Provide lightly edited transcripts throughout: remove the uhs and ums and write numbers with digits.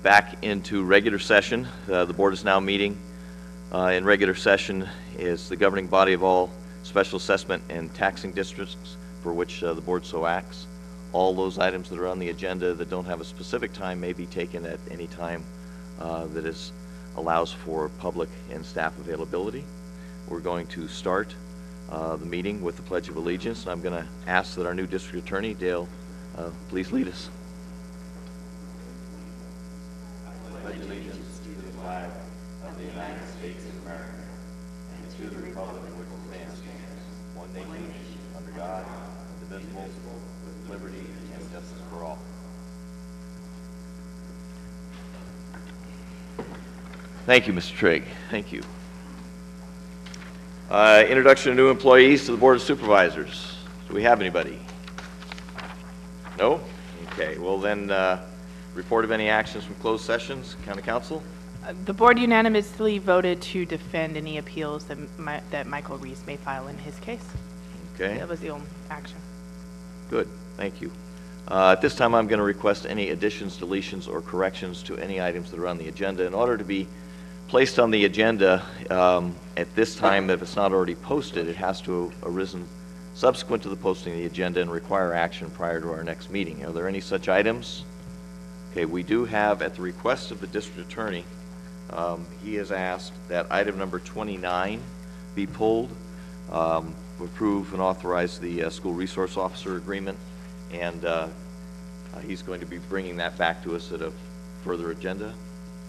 back into regular session. The board is now meeting in regular session is the governing body of all special assessment and taxing districts for which the board so acts. All those items that are on the agenda that don't have a specific time may be taken at any time that allows for public and staff availability. We're going to start the meeting with the Pledge of Allegiance, and I'm going to ask that our new district attorney, Dale, please lead us. I pledge allegiance to the flag of the United States of America and to the republic for which it stands, one nation, under God, indivisible, with liberty and justice for all. Thank you, Mr. Trigg. Thank you. Introduction of new employees to the Board of Supervisors. Do we have anybody? No? Okay. Well then, report of any actions from closed sessions. County Council? The board unanimously voted to defend any appeals that Michael Reese may file in his case. Okay. That was the only action. Good. Thank you. At this time, I'm going to request any additions, deletions, or corrections to any items that are on the agenda. In order to be placed on the agenda at this time, if it's not already posted, it has to have arisen subsequent to the posting of the agenda and require action prior to our next meeting. Are there any such items? Okay, we do have, at the request of the district attorney, he has asked that item number 29 be pulled, approve and authorize the school resource officer agreement, and he's going to be bringing that back to us at a further agenda.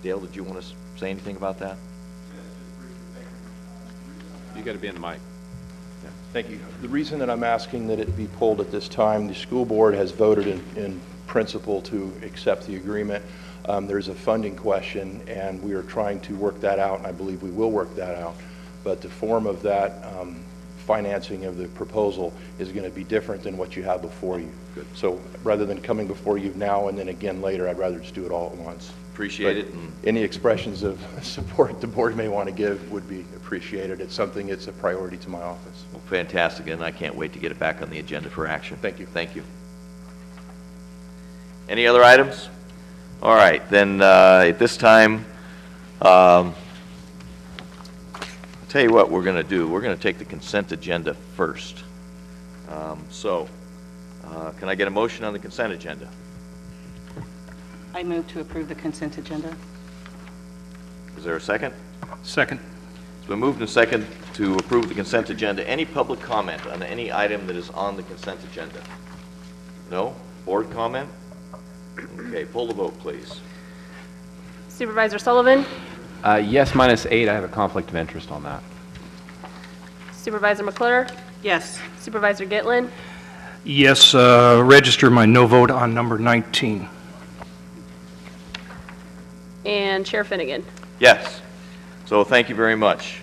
Dale, did you want to say anything about that? You got to be in the mic. Yeah. Thank you. The reason that I'm asking that it be pulled at this time, the school board has voted in principle to accept the agreement. There's a funding question, and we are trying to work that out, and I believe we will work that out. But the form of that financing of the proposal is going to be different than what you have before you. Good. So rather than coming before you now and then again later, I'd rather just do it all at once. Appreciate it. Any expressions of support the board may want to give would be appreciated. It's something, it's a priority to my office. Well, fantastic, and I can't wait to get it back on the agenda for action. Thank you. Thank you. Any other items? All right, then at this time, I'll tell you what we're going to do. We're going to take the consent agenda first. Can I get a motion on the consent agenda? I move to approve the consent agenda. Is there a second? Second. It's been moved and second to approve the consent agenda. Any public comment on any item that is on the consent agenda? No? Board comment? Okay, pull the vote, please. Supervisor Sullivan? Yes, -8. I have a conflict of interest on that. Supervisor McClure? Yes. Supervisor Gitlin? Yes, register my no vote on number 19. And Chair Finnegan? Yes. So thank you very much.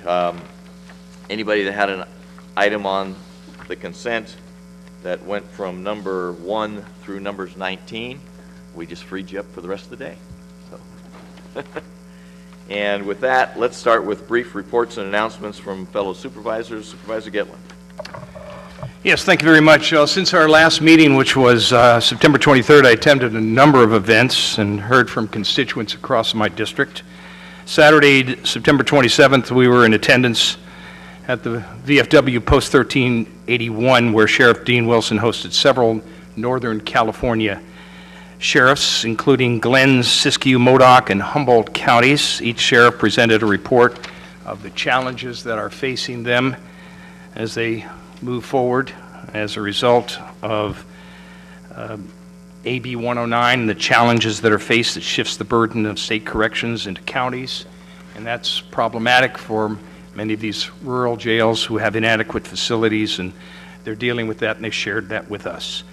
Anybody that had an item on the consent that went from number 1 through numbers 19, we just freed you up for the rest of the day. So. And with that, let's start with brief reports and announcements from fellow supervisors. Supervisor Gitlin. Yes, thank you very much. Since our last meeting, which was September 23rd, I attended a number of events and heard from constituents across my district. Saturday, September 27th, we were in attendance at the VFW Post 1381, where Sheriff Dean Wilson hosted several Northern California sheriffs, including Glenn, Siskiyou, Modoc, and Humboldt counties. Each sheriff presented a report of the challenges that are facing them as they move forward as a result of AB 109 and the challenges that are faced that shifts the burden of state corrections into counties. And that's problematic for many of these rural jails who have inadequate facilities, and they're dealing with that, and they shared that with us.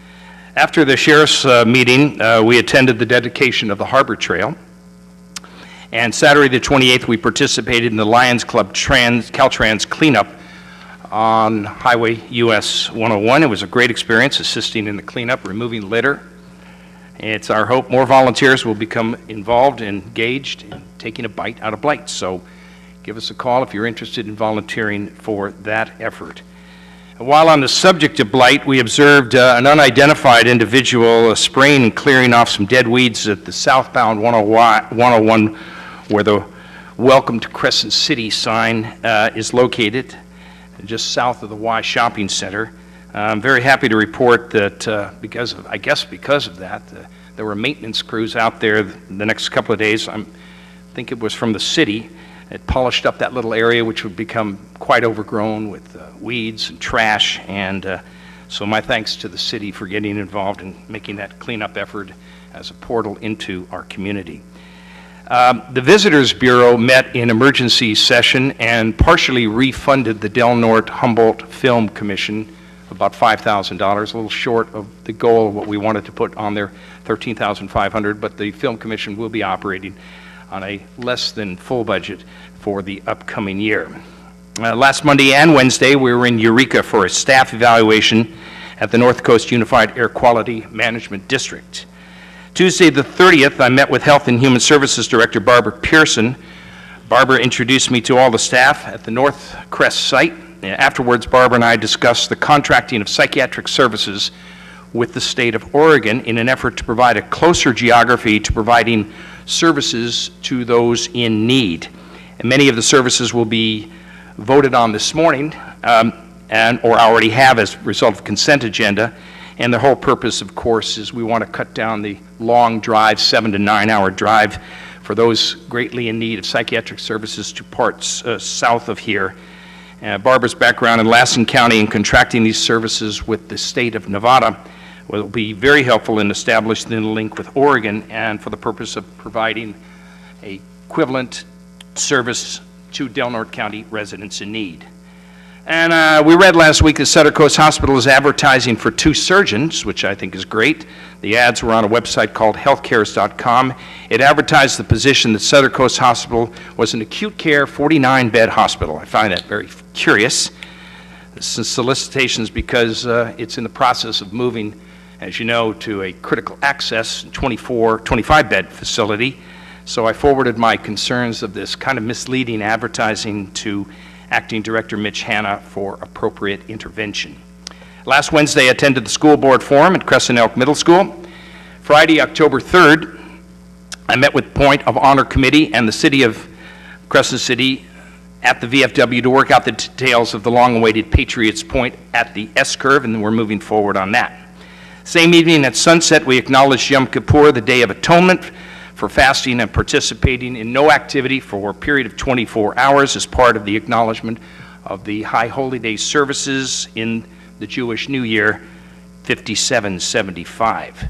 After the sheriff's meeting, we attended the dedication of the Harbor Trail. And Saturday the 28th, we participated in the Lions Club Caltrans cleanup on Highway US 101. It was a great experience assisting in the cleanup, removing litter. It's our hope more volunteers will become involved and engaged in taking a bite out of blight. So give us a call if you're interested in volunteering for that effort. While on the subject of blight, we observed an unidentified individual spraying and clearing off some dead weeds at the southbound 101 where the Welcome to Crescent City sign is located, just south of the Y Shopping Center. I'm very happy to report that because of that, there were maintenance crews out there the next couple of days. I think it was from the city. It polished up that little area, which would become quite overgrown with weeds and trash. And so my thanks to the city for getting involved in making that cleanup effort as a portal into our community. The Visitors Bureau met in emergency session and partially refunded the Del Norte Humboldt Film Commission about $5,000, a little short of the goal of what we wanted to put on there, $13,500, but the Film Commission will be operating on a less than full budget for the upcoming year. Last Monday and Wednesday, we were in Eureka for a staff evaluation at the North Coast Unified Air Quality Management District. Tuesday the 30th, I met with Health and Human Services Director Barbara Pearson. Barbara introduced me to all the staff at the North Crest site. Afterwards, Barbara and I discussed the contracting of psychiatric services with the state of Oregon in an effort to provide a closer geography to providing services to those in need. And many of the services will be voted on this morning or already have as a result of consent agenda. And the whole purpose, of course, is we want to cut down the long drive, 7 to 9 hour drive for those greatly in need of psychiatric services to parts south of here. Barbara's background in Lassen County and contracting these services with the state of Nevada will be very helpful in establishing the link with Oregon and for the purpose of providing a equivalent service to Del Norte County residents in need. And we read last week that Sutter Coast Hospital is advertising for 2 surgeons, which I think is great. The ads were on a website called healthcares.com. It advertised the position that Sutter Coast Hospital was an acute care 49-bed hospital. I find that very curious. This is solicitations because it's in the process of moving, as you know, to a critical access 25-bed facility. So I forwarded my concerns of this kind of misleading advertising to Acting Director Mitch Hanna for appropriate intervention. Last Wednesday, I attended the school board forum at Crescent Elk Middle School. Friday, October 3rd, I met with Point of Honor Committee and the City of Crescent City at the VFW to work out the details of the long-awaited Patriots Point at the S-curve, and we're moving forward on that. Same evening at sunset, we acknowledged Yom Kippur, the Day of Atonement, for fasting and participating in no activity for a period of 24 hours as part of the acknowledgement of the High Holy Day services in the Jewish New Year, 5775.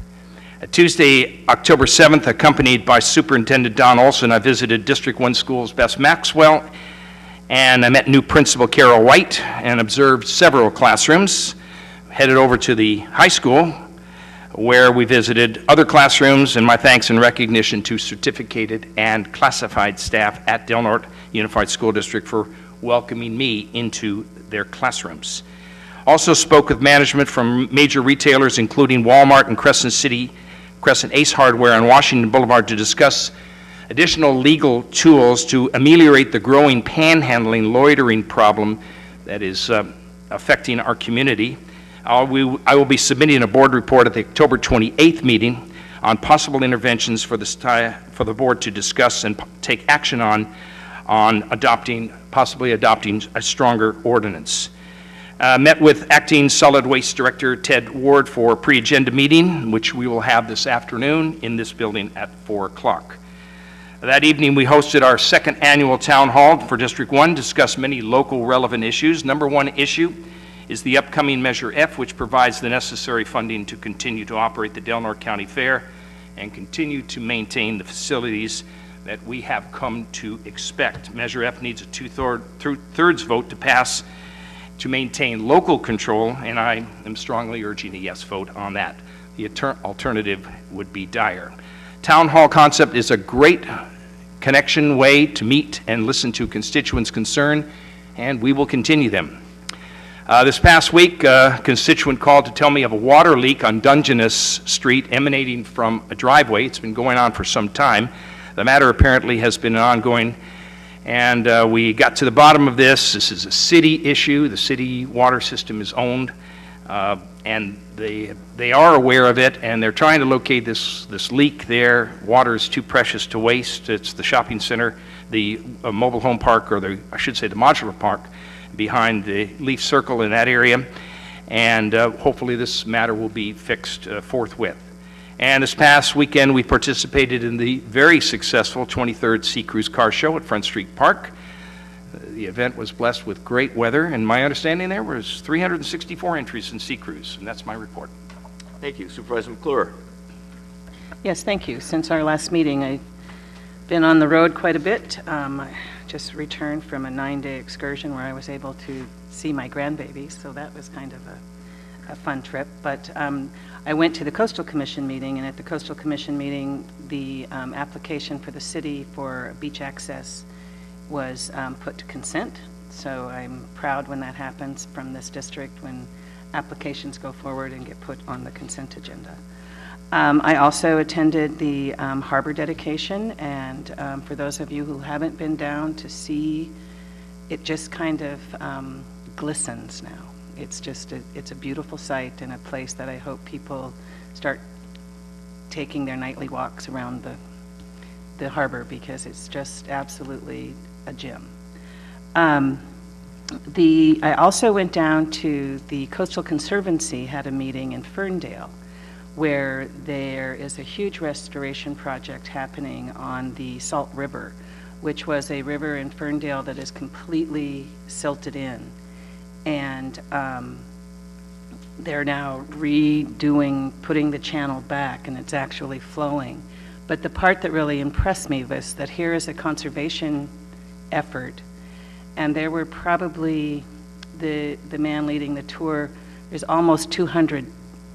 Tuesday, October 7th, accompanied by Superintendent Don Olson, I visited District 1 Schools Bess Maxwell, and I met new Principal Carol White and observed several classrooms. Headed over to the high school, where we visited other classrooms, and my thanks and recognition to certificated and classified staff at Del Norte Unified School District for welcoming me into their classrooms. Also spoke with management from major retailers, including Walmart and Crescent Ace Hardware on Washington Boulevard, to discuss additional legal tools to ameliorate the growing panhandling loitering problem that is affecting our community. I will be submitting a board report at the October 28th meeting on possible interventions for the board to discuss and take action on possibly adopting a stronger ordinance. Met with Acting Solid Waste Director Ted Ward for a pre-agenda meeting, which we will have this afternoon in this building at 4 o'clock. That evening, we hosted our 2nd annual town hall for District 1, discussed many local relevant issues. Number 1 issue is the upcoming Measure F, which provides the necessary funding to continue to operate the Del Norte County Fair and continue to maintain the facilities that we have come to expect. Measure F needs a two-thirds vote to pass to maintain local control, and I am strongly urging a yes vote on that. The alternative would be dire. Town hall concept is a great connection way to meet and listen to constituents' concern, and we will continue them. This past week, a constituent called to tell me of a water leak on Dungeness Street emanating from a driveway. It's been going on for some time. The matter apparently has been ongoing, And we got to the bottom of this. This is a city issue. The city water system is owned, and they are aware of it, and they're trying to locate this leak there. Water is too precious to waste. It's the shopping center, the mobile home park, or I should say the modular park, behind the Leaf Circle in that area. And hopefully this matter will be fixed forthwith. And this past weekend, we participated in the very successful 23rd Sea Cruise Car Show at Front Street Park. The event was blessed with great weather, and my understanding there was 364 entries in Sea Cruise, and that's my report. Thank you. Supervisor McClure. Yes, thank you. Since our last meeting, I've been on the road quite a bit. I just returned from a 9-day excursion where I was able to see my grandbabies, so that was kind of a fun trip. But I went to the Coastal Commission meeting, and at the Coastal Commission meeting, the application for the city for beach access was put to consent. So I'm proud when that happens from this district, when applications go forward and get put on the consent agenda. I also attended the harbor dedication, and for those of you who haven't been down to see, it just kind of glistens now. It's just it's a beautiful sight and a place that I hope people start taking their nightly walks around the harbor, because it's just absolutely a gem. I also went down to the Coastal Conservancy, had a meeting in Ferndale, where there is a huge restoration project happening on the Salt River, which was a river in Ferndale that is completely silted in. And they're now putting the channel back, and it's actually flowing. But the part that really impressed me was that here is a conservation effort, and there were probably, the man leading the tour, there's almost 200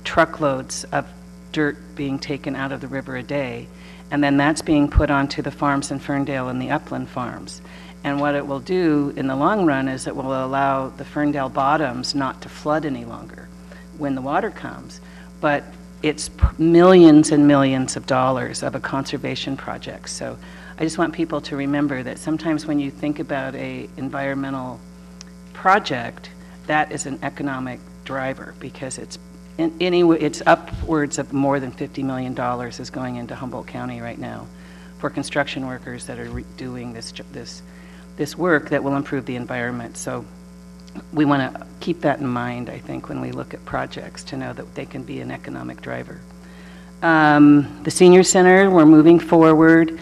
truckloads of dirt being taken out of the river a day, and then that's being put onto the farms in Ferndale and the upland farms. And what it will do in the long run is it will allow the Ferndale bottoms not to flood any longer when the water comes. But it's millions and millions of dollars of a conservation project. So I just want people to remember that sometimes when you think about an environmental project, that is an economic driver, because it's upwards of more than $50 million is going into Humboldt County right now for construction workers that are doing this work that will improve the environment. So we want to keep that in mind, I think, when we look at projects, to know that they can be an economic driver. The Senior Center, we're moving forward,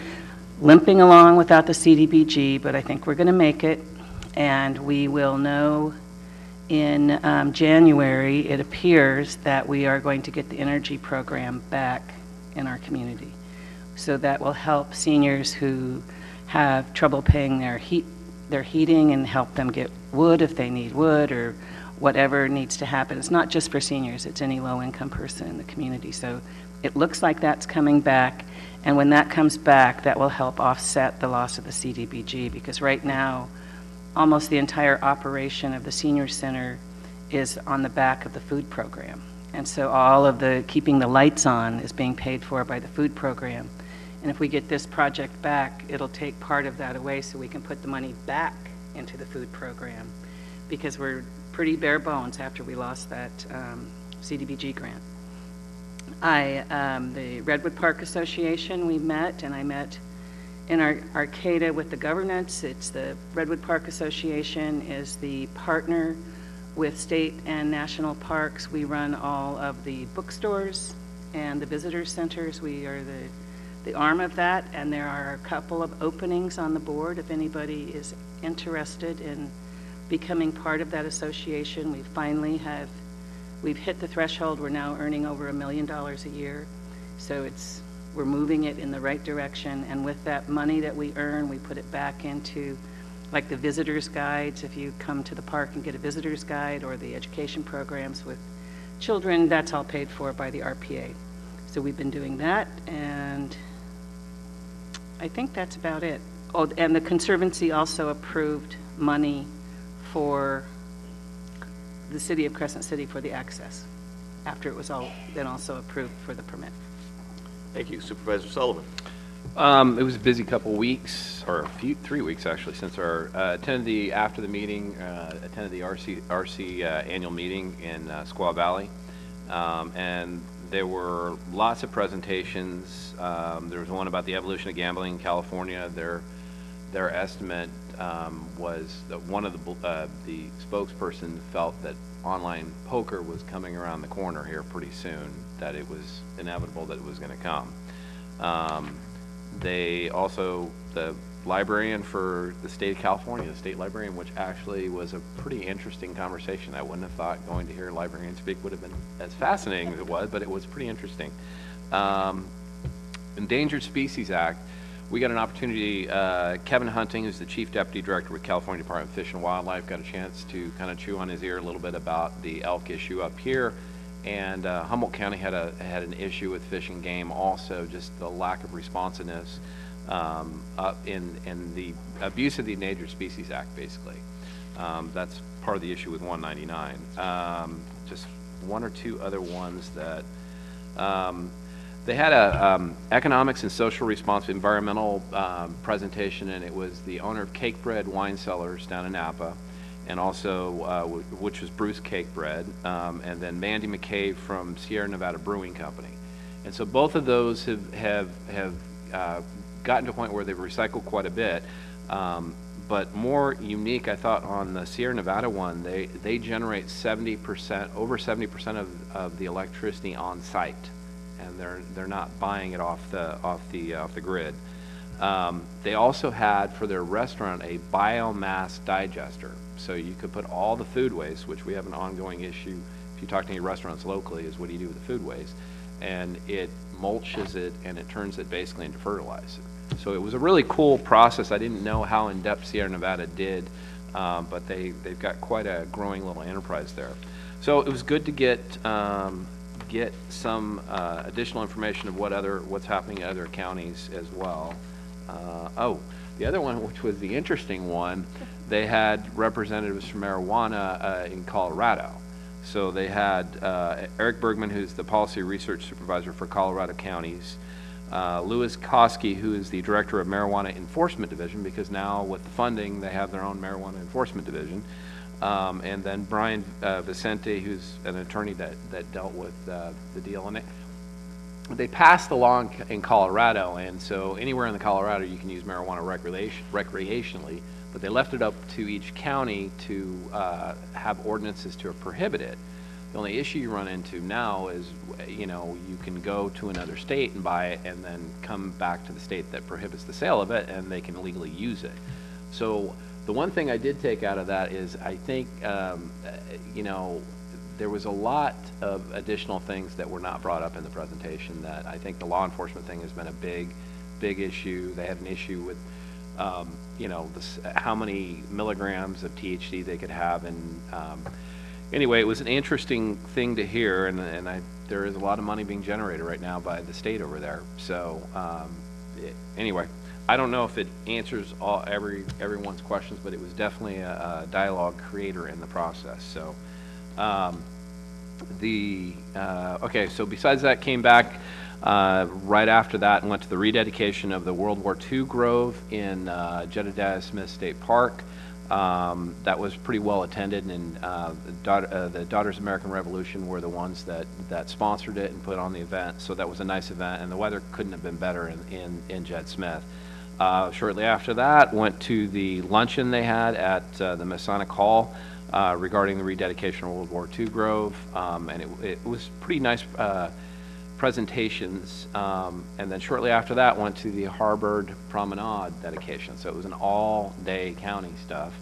limping along without the CDBG, but I think we're going to make it, and we will know in January, it appears that we are going to get the energy program back in our community. So that will help seniors who have trouble paying their heating, and help them get wood if they need wood, or whatever needs to happen. It's not just for seniors, it's any low-income person in the community. So it looks like that's coming back, and when that comes back, that will help offset the loss of the CDBG, because right now, almost the entire operation of the Senior Center is on the back of the food program. And so all of the keeping the lights on is being paid for by the food program. And if we get this project back, it'll take part of that away so we can put the money back into the food program, because we're pretty bare bones after we lost that CDBG grant. The Redwood Park Association, we met, and I met in our Arcata with the governance. It's the Redwood Park Association is the partner with state and national parks. We run all of the bookstores and the visitor centers. We are the arm of that, and there are a couple of openings on the board if anybody is interested in becoming part of that association. We've hit the threshold. We're now earning over $1 million a year, so we're moving it in the right direction. And with that money that we earn, we put it back into, like, the visitors guides. If you come to the park and get a visitor's guide, or the education programs with children, that's all paid for by the RPA. So we've been doing that, and I think that's about it. Oh, and the Conservancy also approved money for the city of Crescent City for the access, after it was all then also approved for the permit. Thank you. Supervisor Sullivan. It was a busy couple weeks, or 3 weeks actually, since our after the meeting, attended the RC annual meeting in Squaw Valley, and there were lots of presentations. There was one about the evolution of gambling in California. Their estimate was that one of the spokesperson felt that online poker was coming around the corner here pretty soon, that it was inevitable that it was going to come. They also, the librarian for the state of California, the state librarian, which actually was a pretty interesting conversation. I wouldn't have thought going to hear a librarian speak would have been as fascinating as it was, but it was pretty interesting. Endangered Species Act, we got an opportunity, Kevin Hunting, who's the Chief Deputy Director with California Department of Fish and Wildlife, got a chance to kind of chew on his ear a little bit about the elk issue up here. And Humboldt County had an issue with Fish and Game also, just the lack of responsiveness in the abuse of the Endangered Species Act, basically. That's part of the issue with 199. Just one or two other ones that they had a economics and social response environmental presentation, and it was the owner of Cake Bread Wine Cellars down in Napa, and also, which was Bruce Cake Bread, and then Mandy McCabe from Sierra Nevada Brewing Company. And so both of those have gotten to a point where they've recycled quite a bit. But more unique, I thought, on the Sierra Nevada one, they generate 70%, over 70% of the electricity on site, and they're not buying it off the grid. They also had for their restaurant a biomass digester, so you could put all the food waste, which we have an ongoing issue if you talk to any restaurants locally, is what do you do with the food waste, and it mulches it and it turns it basically into fertilizer. So it was a really cool process. I didn't know how in-depth Sierra Nevada did, but they've got quite a growing little enterprise there. So it was good to get some additional information of what's happening in other counties as well. The other one, which was the interesting one, they had representatives from marijuana in Colorado. So they had Eric Bergman, who's the Policy Research Supervisor for Colorado counties, Louis Koski, who is the Director of Marijuana Enforcement Division, because now with the funding, they have their own Marijuana Enforcement Division, and then Brian Vicente, who's an attorney that dealt with the deal. And they passed the law in Colorado, and so anywhere in the Colorado you can use marijuana recreationally, but they left it up to each county to have ordinances to prohibit it. The only issue you run into now is, you can go to another state and buy it and then come back to the state that prohibits the sale of it, and they can legally use it. So the one thing I did take out of that is I think, there was a lot of additional things that were not brought up in the presentation that I think the law enforcement thing has been a big issue. They had an issue with, how many milligrams of THC they could have. And anyway, it was an interesting thing to hear, and there is a lot of money being generated right now by the state over there. So anyway, I don't know if it answers everyone's questions, but it was definitely a dialogue creator in the process. So. So besides that, came back right after that and went to the rededication of the World War II Grove in Jedediah Smith State Park. That was pretty well attended, and the Daughters of American Revolution were the ones that sponsored it and put on the event. So that was a nice event, and the weather couldn't have been better in Jed Smith. Shortly after that, went to the luncheon they had at the Masonic Hall. Regarding the rededication of World War II Grove, and it was pretty nice presentations, and then shortly after that went to the Harvard Promenade dedication, so it was an all-day county stuff,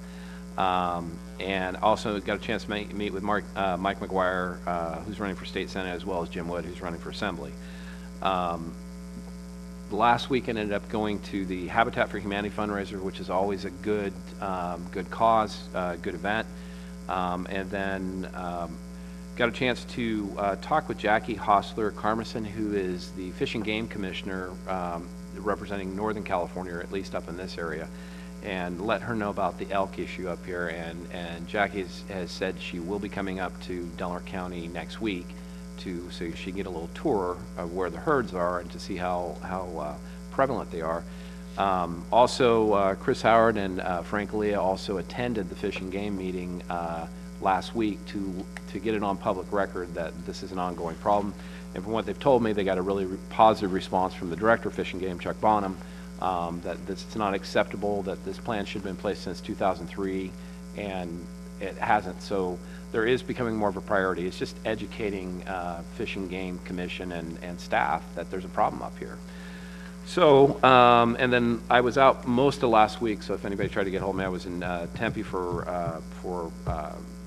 and also got a chance to meet with Mike McGuire, who's running for State Senate, as well as Jim Wood, who's running for Assembly. Last weekend ended up going to the Habitat for Humanity fundraiser, which is always a good cause, good event. And then got a chance to talk with Jackie Hostler Carmison, who is the Fish and Game Commissioner representing Northern California, or at least up in this area, and let her know about the elk issue up here. And Jackie has said she will be coming up to Delaware County next week so she can get a little tour of where the herds are and to see how prevalent they are. Also, Chris Howard and Frank Leah also attended the Fish and Game meeting last week to get it on public record that this is an ongoing problem. And from what they've told me, they got a really positive response from the Director of Fish and Game, Chuck Bonham, that it's not acceptable, that this plan should have been in place since 2003, and it hasn't. So there is becoming more of a priority. It's just educating Fish and Game Commission and staff that there's a problem up here. So, and then I was out most of last week, so if anybody tried to get hold of me, I was in Tempe for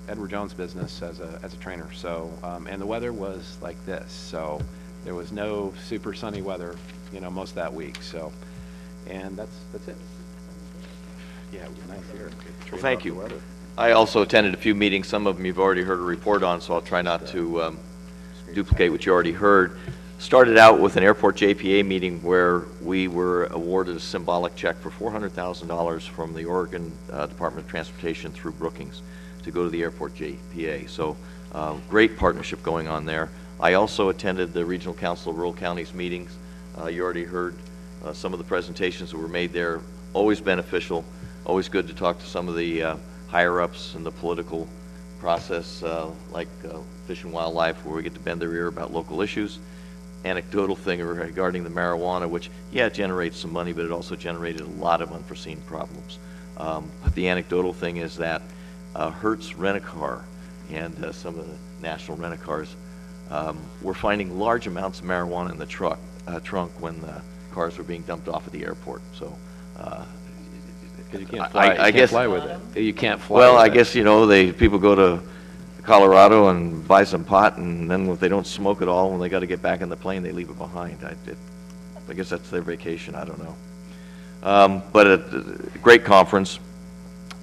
Edward Jones' business as a trainer. So, and the weather was like this, so there was no super sunny weather, you know, most of that week. So, and that's it. Yeah, it was nice here. Well, thank you. I also attended a few meetings. Some of them you've already heard a report on, so I'll try not to duplicate what you already heard. Started out with an airport JPA meeting where we were awarded a symbolic check for $400,000 from the Oregon Department of Transportation through Brookings to go to the airport JPA. So great partnership going on there. I also attended the Regional Council of Rural Counties meetings. You already heard some of the presentations that were made there. Always beneficial, always good to talk to some of the higher-ups in the political process, like Fish and Wildlife, where we get to bend their ear about local issues. Anecdotal thing regarding the marijuana, which, yeah, it generates some money, but it also generated a lot of unforeseen problems. But the anecdotal thing is that Hertz Rent-A-Car and some of the national rent-a-cars were finding large amounts of marijuana in the trunk when the cars were being dumped off at the airport. So You can't fly, I guess, fly with it. You can't fly well, with I it. guess, you know, people go to Colorado and buy some pot, and then if they don't smoke it all, when they got to get back in the plane, they leave it behind. I guess that's their vacation. I don't know. But a great conference.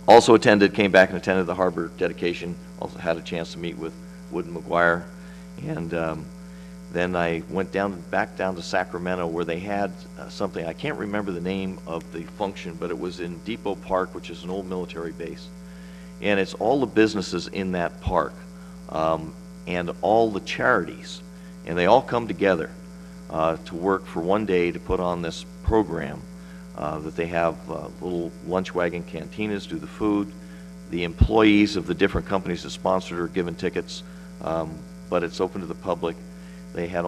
Also came back and attended the harbor dedication. Also had a chance to meet with Wood and McGuire. And then I went back down to Sacramento, where they had something. I can't remember the name of the function, but it was in Depot Park, which is an old military base. And it's all the businesses in that park and all the charities. And they all come together to work for one day to put on this program that they have little lunch wagon cantinas, do the food. The employees of the different companies that sponsored are given tickets, but it's open to the public. They had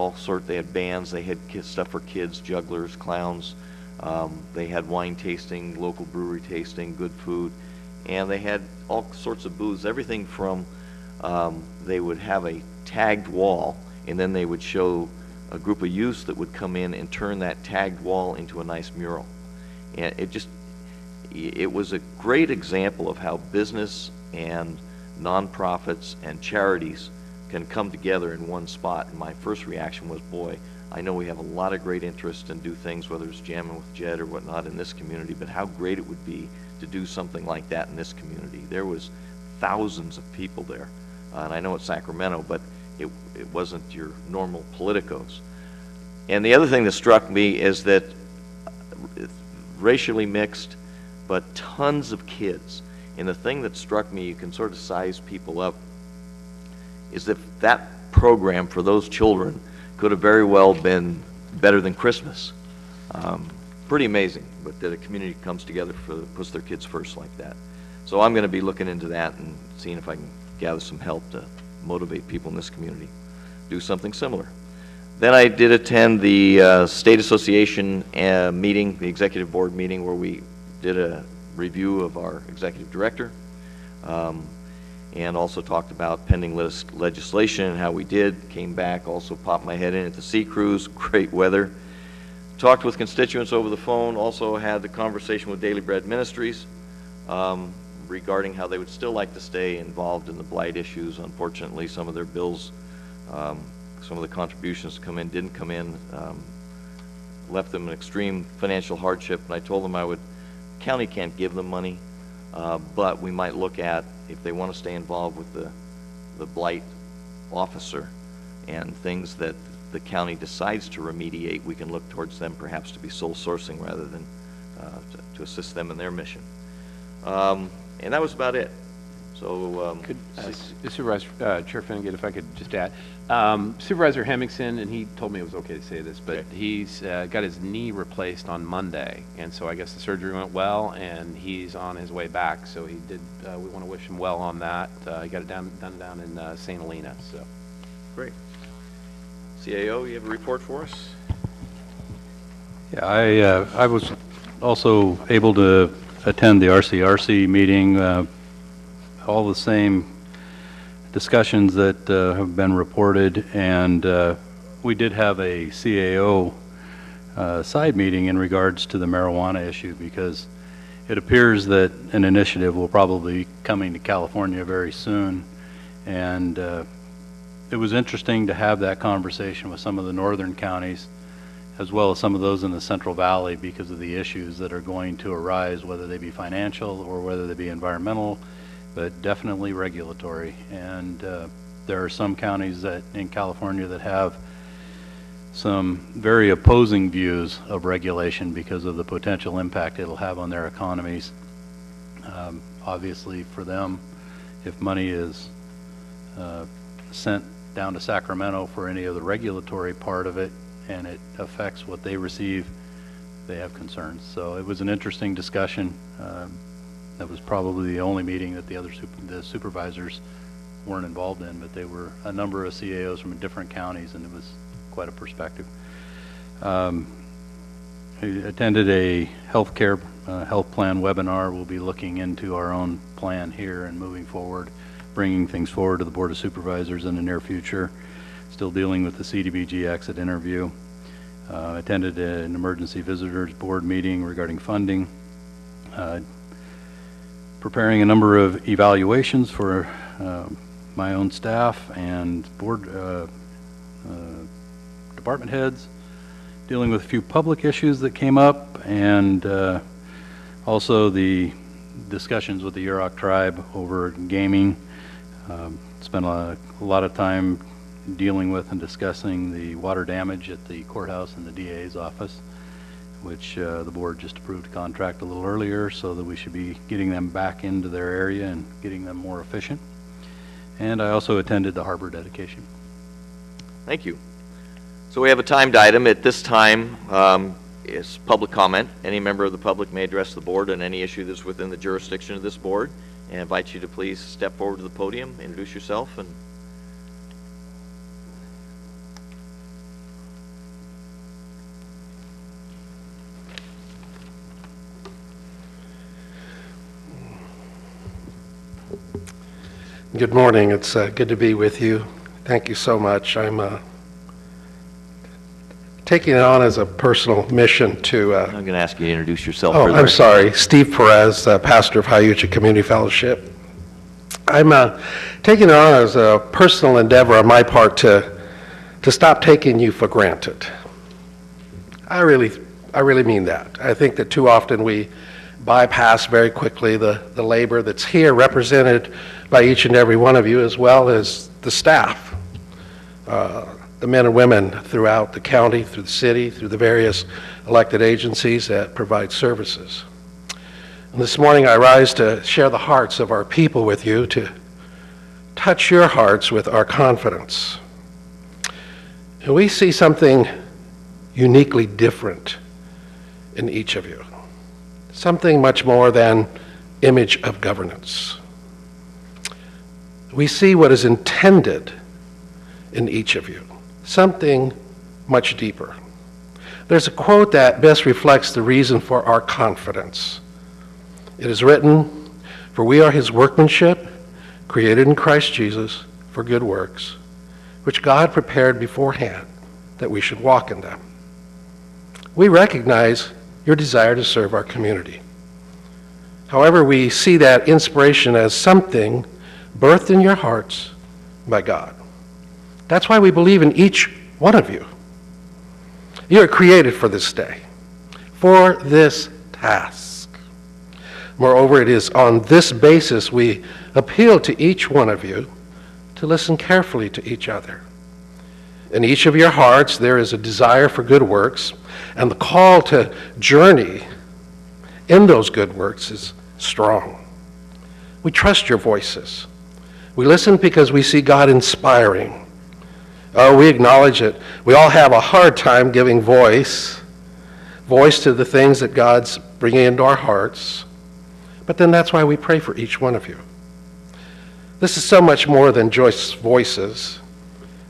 they had bands, they had stuff for kids, jugglers, clowns. They had wine tasting, local brewery tasting, good food. And they had all sorts of booths, everything from they would have a tagged wall, and then they would show a group of youths that would come in and turn that tagged wall into a nice mural. And it was a great example of how business and nonprofits and charities can come together in one spot. And my first reaction was, boy, I know we have a lot of great interest and do things, whether it's jamming with Jed or whatnot in this community, but how great it would be to do something like that in this community. There was thousands of people there, and I know it's Sacramento, but it wasn't your normal politicos. And the other thing that struck me is that racially mixed, but tons of kids. And the thing that struck me, you can sort of size people up, is that that program for those children could have very well been better than Christmas. Pretty amazing, but that a community comes together, puts their kids first like that. So I'm going to be looking into that and seeing if I can gather some help to motivate people in this community, do something similar. Then I did attend the State Association meeting, the Executive Board meeting, where we did a review of our Executive Director, and also talked about pending legislation and how we did. Came back, also popped my head in at the Sea Cruise, great weather. Talked with constituents over the phone, also had the conversation with Daily Bread Ministries regarding how they would still like to stay involved in the blight issues. Unfortunately, some of their bills, some of the contributions didn't come in, left them in extreme financial hardship. And I told them county can't give them money, but we might look at if they want to stay involved with the blight officer and things that the county decides to remediate, we can look towards them perhaps to be sole sourcing rather than to assist them in their mission. And that was about it. So, Could, Supervisor, Chair Finnegan, if I could just add, Supervisor Hemmingson, and he told me it was okay to say this, but Okay. he's got his knee replaced on Monday, and so I guess the surgery went well, and he's on his way back, so he did, we want to wish him well on that. He got it done down in St. Helena, so. great. CAO, you have a report for us? Yeah, I was also able to attend the RCRC meeting, all the same discussions that have been reported, and we did have a CAO side meeting in regards to the marijuana issue, because it appears that an initiative will probably be coming to California very soon, and it was interesting to have that conversation with some of the northern counties as well as some of those in the Central Valley, because of the issues that are going to arise, whether they be financial or whether they be environmental, but definitely regulatory. And there are some counties that in California that have some very opposing views of regulation because of the potential impact it'll have on their economies. Obviously for them, if money is sent down to Sacramento for any of the regulatory part of it, and it affects what they receive, they have concerns. So it was an interesting discussion. That was probably the only meeting that the supervisors weren't involved in, but they were a number of CAOs from different counties, and it was quite a perspective. I attended a health plan webinar. We'll be looking into our own plan here and moving forward, bringing things forward to the Board of Supervisors in the near future. Still dealing with the CDBG exit interview. Attended an emergency visitors board meeting regarding funding. Preparing a number of evaluations for my own staff and board department heads. Dealing with a few public issues that came up, and also the discussions with the Yurok tribe over gaming. Spent a lot of time dealing with and discussing the water damage at the courthouse and the DA's office, which the board just approved a contract a little earlier, so that we should be getting them back into their area and getting them more efficient. And I also attended the harbor dedication. Thank you. So we have a timed item. At this time is public comment. Any member of the public may address the board on any issue that's within the jurisdiction of this board. And I invite you to please step forward to the podium, introduce yourself, and good morning. It's good to be with you. Thank you so much. I'm taking it on as a personal mission to... I'm going to ask you to introduce yourself. Oh, for the I'm record. sorry. Steve Perez, pastor of Hiucha Community Fellowship. I'm taking it on as a personal endeavor on my part to stop taking you for granted. I really mean that. I think that too often we bypass very quickly the labor that's here, represented by each and every one of you, as well as the staff, the men and women throughout the county, through the city, through the various elected agencies that provide services. And this morning I rise to share the hearts of our people with you, to touch your hearts with our confidence. And we see something uniquely different in each of you. Something much more than image of governance. We see what is intended in each of you, something much deeper. There's a quote that best reflects the reason for our confidence. It is written, "For we are his workmanship, created in Christ Jesus for good works, which God prepared beforehand that we should walk in them." We recognize your desire to serve our community. However, we see that inspiration as something birthed in your hearts by God. That's why we believe in each one of you. You are created for this day, for this task. Moreover, it is on this basis we appeal to each one of you to listen carefully to each other. In each of your hearts, there is a desire for good works, and the call to journey in those good works is strong. We trust your voices. We listen because we see God inspiring. Oh, we acknowledge it. We all have a hard time giving voice to the things that God's bringing into our hearts. But then that's why we pray for each one of you. This is so much more than just voices.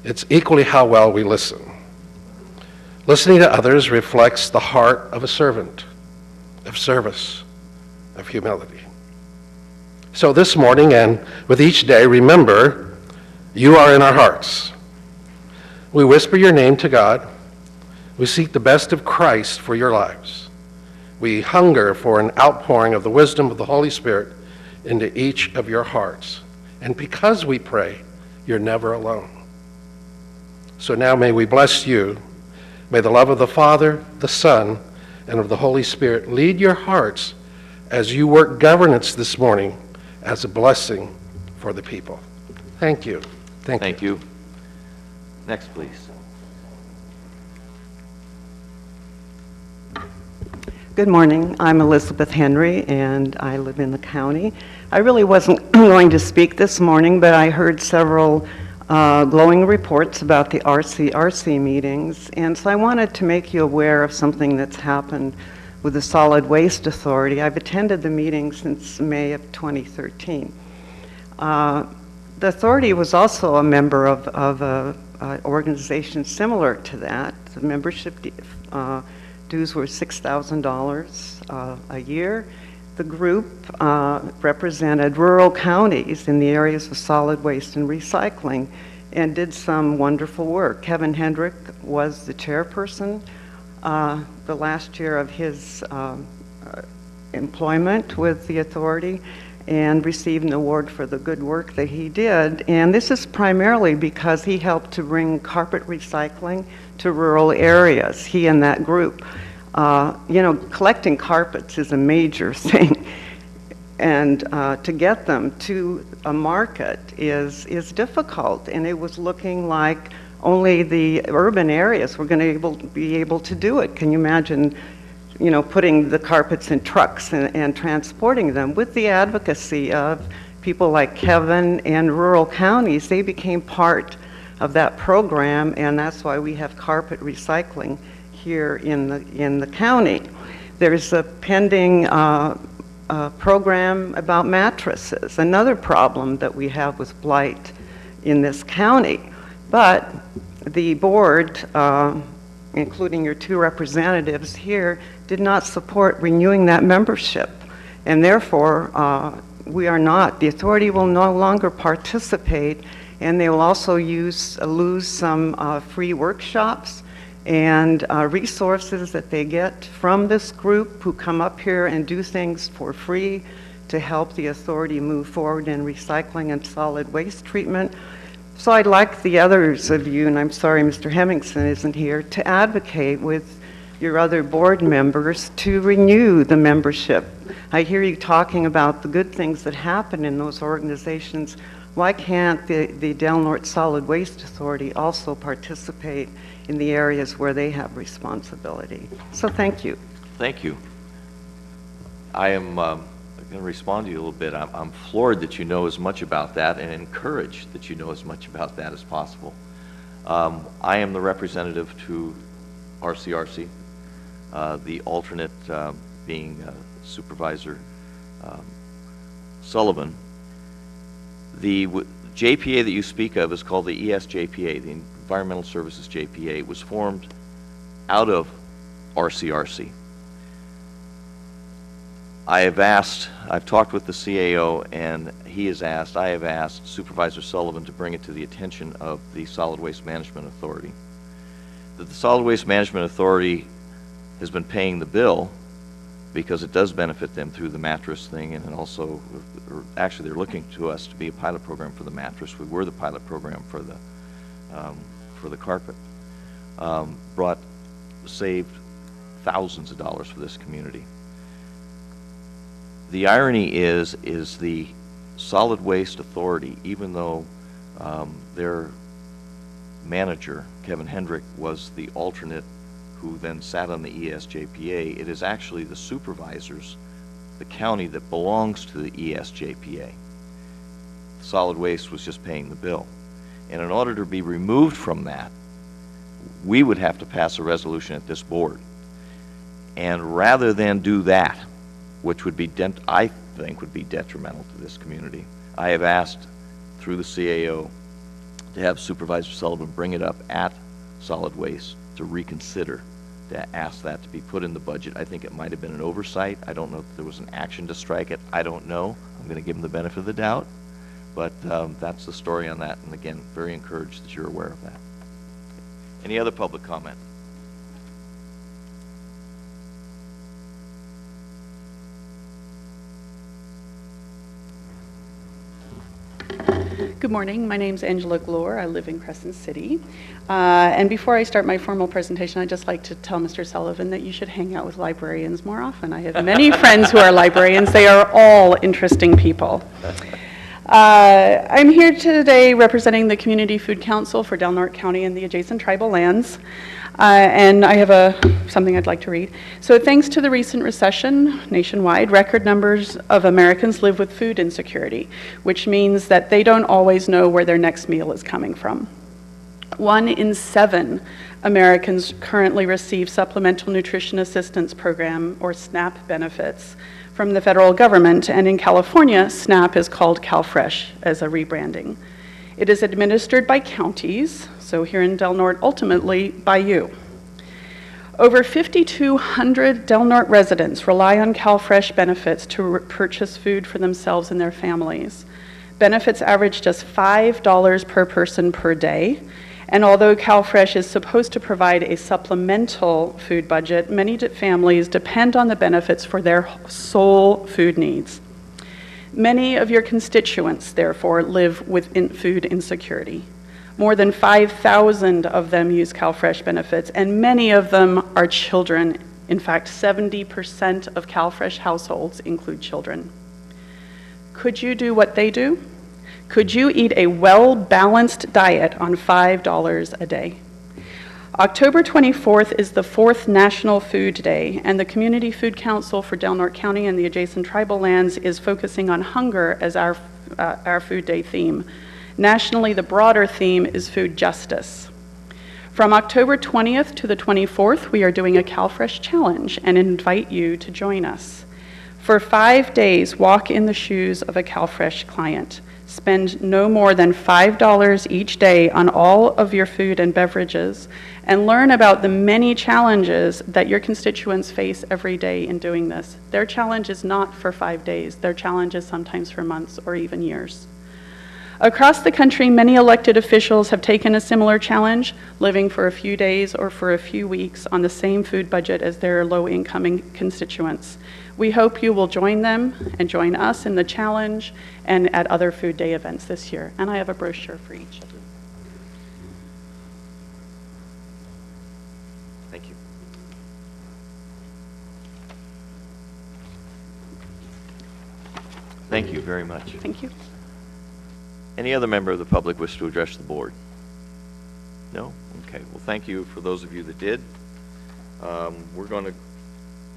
It's equally how well we listen. Listening to others reflects the heart of a servant, of service, of humility. So this morning and with each day, remember, you are in our hearts. We whisper your name to God. We seek the best of Christ for your lives. We hunger for an outpouring of the wisdom of the Holy Spirit into each of your hearts. And because we pray, you're never alone. So now may we bless you. May the love of the Father, the Son, and of the Holy Spirit lead your hearts as you work governance this morning as a blessing for the people. Thank you. Thank you. Next, please. Good morning. I'm Elizabeth Henry, and I live in the county. I really wasn't going to speak this morning, but I heard several glowing reports about the RCRC meetings, and so I wanted to make you aware of something that's happened with the Solid Waste Authority. I've attended the meeting since May of 2013. The authority was also a member of an organization similar to that. The membership dues were $6,000 a year. The group represented rural counties in the areas of solid waste and recycling and did some wonderful work. Kevin Hendrick was the chairperson the last year of his employment with the authority and received an award for the good work that he did. And this is primarily because he helped to bring carpet recycling to rural areas, he and that group. You know, collecting carpets is a major thing, and to get them to a market is difficult, and it was looking like only the urban areas were going to be able to do it. Can you imagine, you know, putting the carpets in trucks and transporting them? With the advocacy of people like Kevin and rural counties, they became part of that program, and that's why we have carpet recycling here in the county. There's a pending program about mattresses, another problem that we have with blight in this county. But the board, including your two representatives here, did not support renewing that membership. And therefore, the authority will no longer participate, and they will also lose some free workshops and resources that they get from this group who come up here and do things for free to help the authority move forward in recycling and solid waste treatment. So I'd like the others of you, and I'm sorry Mr. Hemmingson isn't here, to advocate with your other board members to renew the membership. I hear you talking about the good things that happen in those organizations. Why can't the Del Norte Solid Waste Authority also participate in the areas where they have responsibility? So thank you. Thank you. I am going to respond to you a little bit. I'm floored that you know as much about that and encouraged that you know as much about that as possible. I am the representative to RCRC, the alternate being Supervisor Sullivan. The JPA that you speak of is called the ESJPA, the Environmental Services JPA. It was formed out of RCRC. I've talked with the CAO, and I have asked Supervisor Sullivan to bring it to the attention of the Solid Waste Management Authority. That the Solid Waste Management Authority has been paying the bill because it does benefit them through the mattress thing, and also, actually, they're looking to us to be a pilot program for the mattress. We were the pilot program for the carpet. Saved thousands of dollars for this community. The irony is the Solid Waste Authority, even though their manager, Kevin Hendrick, was the alternate who then sat on the ESJPA, it is actually the supervisors the county that belongs to the ESJPA. Solid Waste was just paying the bill. And in order to be removed from that, we would have to pass a resolution at this board. And rather than do that, which would be, I think, would be detrimental to this community, I have asked through the CAO to have Supervisor Sullivan bring it up at Solid Waste to reconsider, to ask that to be put in the budget. I think it might have been an oversight. I don't know if there was an action to strike it. I don't know. I'm going to give him the benefit of the doubt. But that's the story on that. And again, very encouraged that you're aware of that. Any other public comment? Good morning. My name's Angela Glore. I live in Crescent City. And before I start my formal presentation, I'd just like to tell Mr. Sullivan that you should hang out with librarians more often. I have many friends who are librarians. They are all interesting people. I'm here today representing the Community Food Council for Del Norte County and the adjacent tribal lands. And I have something I'd like to read. So thanks to the recent recession nationwide, record numbers of Americans live with food insecurity, which means that they don't always know where their next meal is coming from. 1 in 7 Americans currently receive Supplemental Nutrition Assistance Program, or SNAP, benefits from the federal government, and in California, SNAP is called CalFresh as a rebranding. It is administered by counties, so here in Del Norte, ultimately by you. Over 5,200 Del Norte residents rely on CalFresh benefits to purchase food for themselves and their families. Benefits average just $5 per person per day, and although CalFresh is supposed to provide a supplemental food budget, many families depend on the benefits for their sole food needs. Many of your constituents, therefore, live with food insecurity. More than 5,000 of them use CalFresh benefits, and many of them are children. In fact, 70% of CalFresh households include children. Could you do what they do? Could you eat a well-balanced diet on $5 a day? October 24th is the 4th National Food Day, and the Community Food Council for Del Norte County and the adjacent tribal lands is focusing on hunger as our Food Day theme. Nationally, the broader theme is food justice. From October 20th to the 24th, we are doing a CalFresh challenge and invite you to join us. For 5 days, walk in the shoes of a CalFresh client. Spend no more than $5 each day on all of your food and beverages, and learn about the many challenges that your constituents face every day in doing this. Their challenge is not for 5 days. Their challenge is sometimes for months or even years. Across the country, many elected officials have taken a similar challenge, living for a few days or for a few weeks on the same food budget as their low-income constituents. We hope you will join them and join us in the challenge and at other Food Day events this year. And I have a brochure for each of you. Thank you. Thank you very much. Thank you. Any other member of the public wish to address the board? No? Okay. Well, thank you for those of you that did. We're going to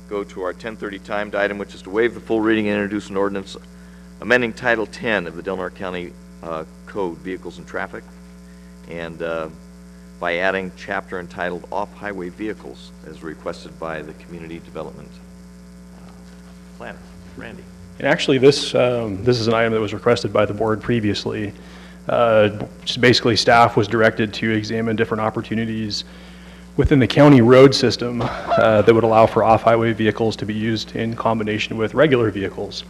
go to our 10:30 timed item, which is to waive the full reading and introduce an ordinance amending Title 10 of the Del Norte County Code, Vehicles and Traffic, and by adding chapter entitled Off-Highway Vehicles as requested by the Community Development Planner. Randy. And actually, this is an item that was requested by the board previously. Just basically, staff was directed to examine different opportunities within the county road system that would allow for off-highway vehicles to be used in combination with regular vehicles.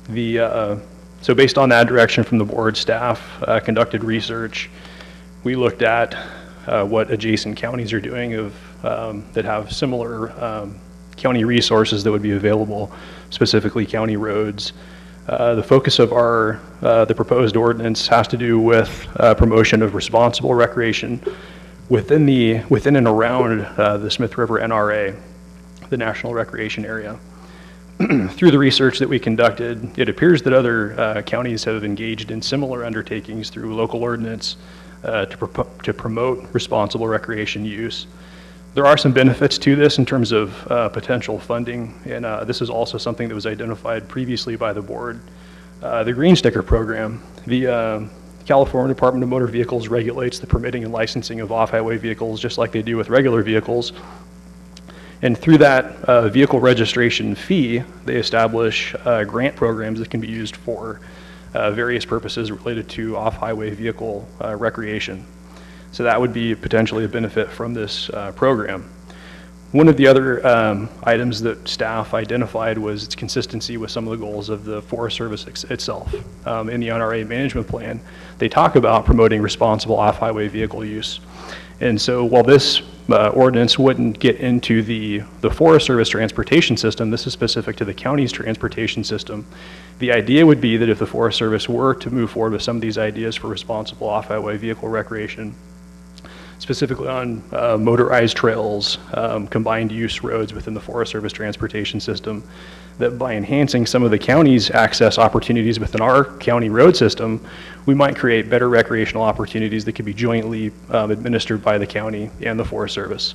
So based on that direction from the board, staff conducted research. We looked at what adjacent counties are doing that have similar county resources that would be available, specifically county roads. The focus of the proposed ordinance has to do with promotion of responsible recreation within and around the Smith River NRA, the National Recreation Area. Through the research that we conducted, it appears that other counties have engaged in similar undertakings through local ordinance to promote responsible recreation use. There are some benefits to this in terms of potential funding, and this is also something that was identified previously by the board. The Green Sticker Program. The California Department of Motor Vehicles regulates the permitting and licensing of off-highway vehicles just like they do with regular vehicles. And through that vehicle registration fee, they establish grant programs that can be used for various purposes related to off-highway vehicle recreation. So that would be potentially a benefit from this program. One of the other items that staff identified was its consistency with some of the goals of the Forest Service itself. In the NRA management plan, they talk about promoting responsible off-highway vehicle use. And so while this ordinance wouldn't get into the Forest Service transportation system, this is specific to the county's transportation system. The idea would be that if the Forest Service were to move forward with some of these ideas for responsible off-highway vehicle recreation, specifically on motorized trails, combined use roads within the Forest Service transportation system, that by enhancing some of the county's access opportunities within our county road system, we might create better recreational opportunities that could be jointly administered by the county and the Forest Service.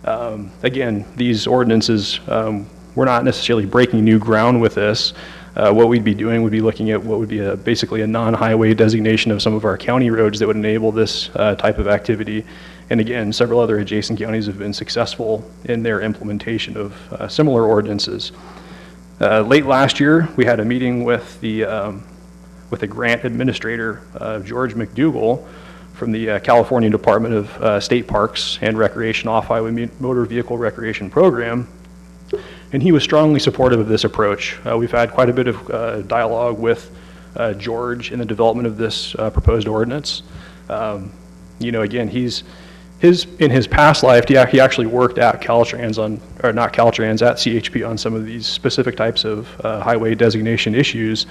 Again, these ordinances, we're not necessarily breaking new ground with this. What we'd be doing would be looking at what would be basically a non-highway designation of some of our county roads that would enable this type of activity. And again, several other adjacent counties have been successful in their implementation of similar ordinances. Late last year, we had a meeting with the grant administrator, George McDougall, from the California Department of State Parks and Recreation Off-Highway Motor Vehicle Recreation Program. And he was strongly supportive of this approach. We've had quite a bit of dialogue with George in the development of this proposed ordinance. You know, again, in his past life, he actually worked at Caltrans not Caltrans, at CHP on some of these specific types of highway designation issues.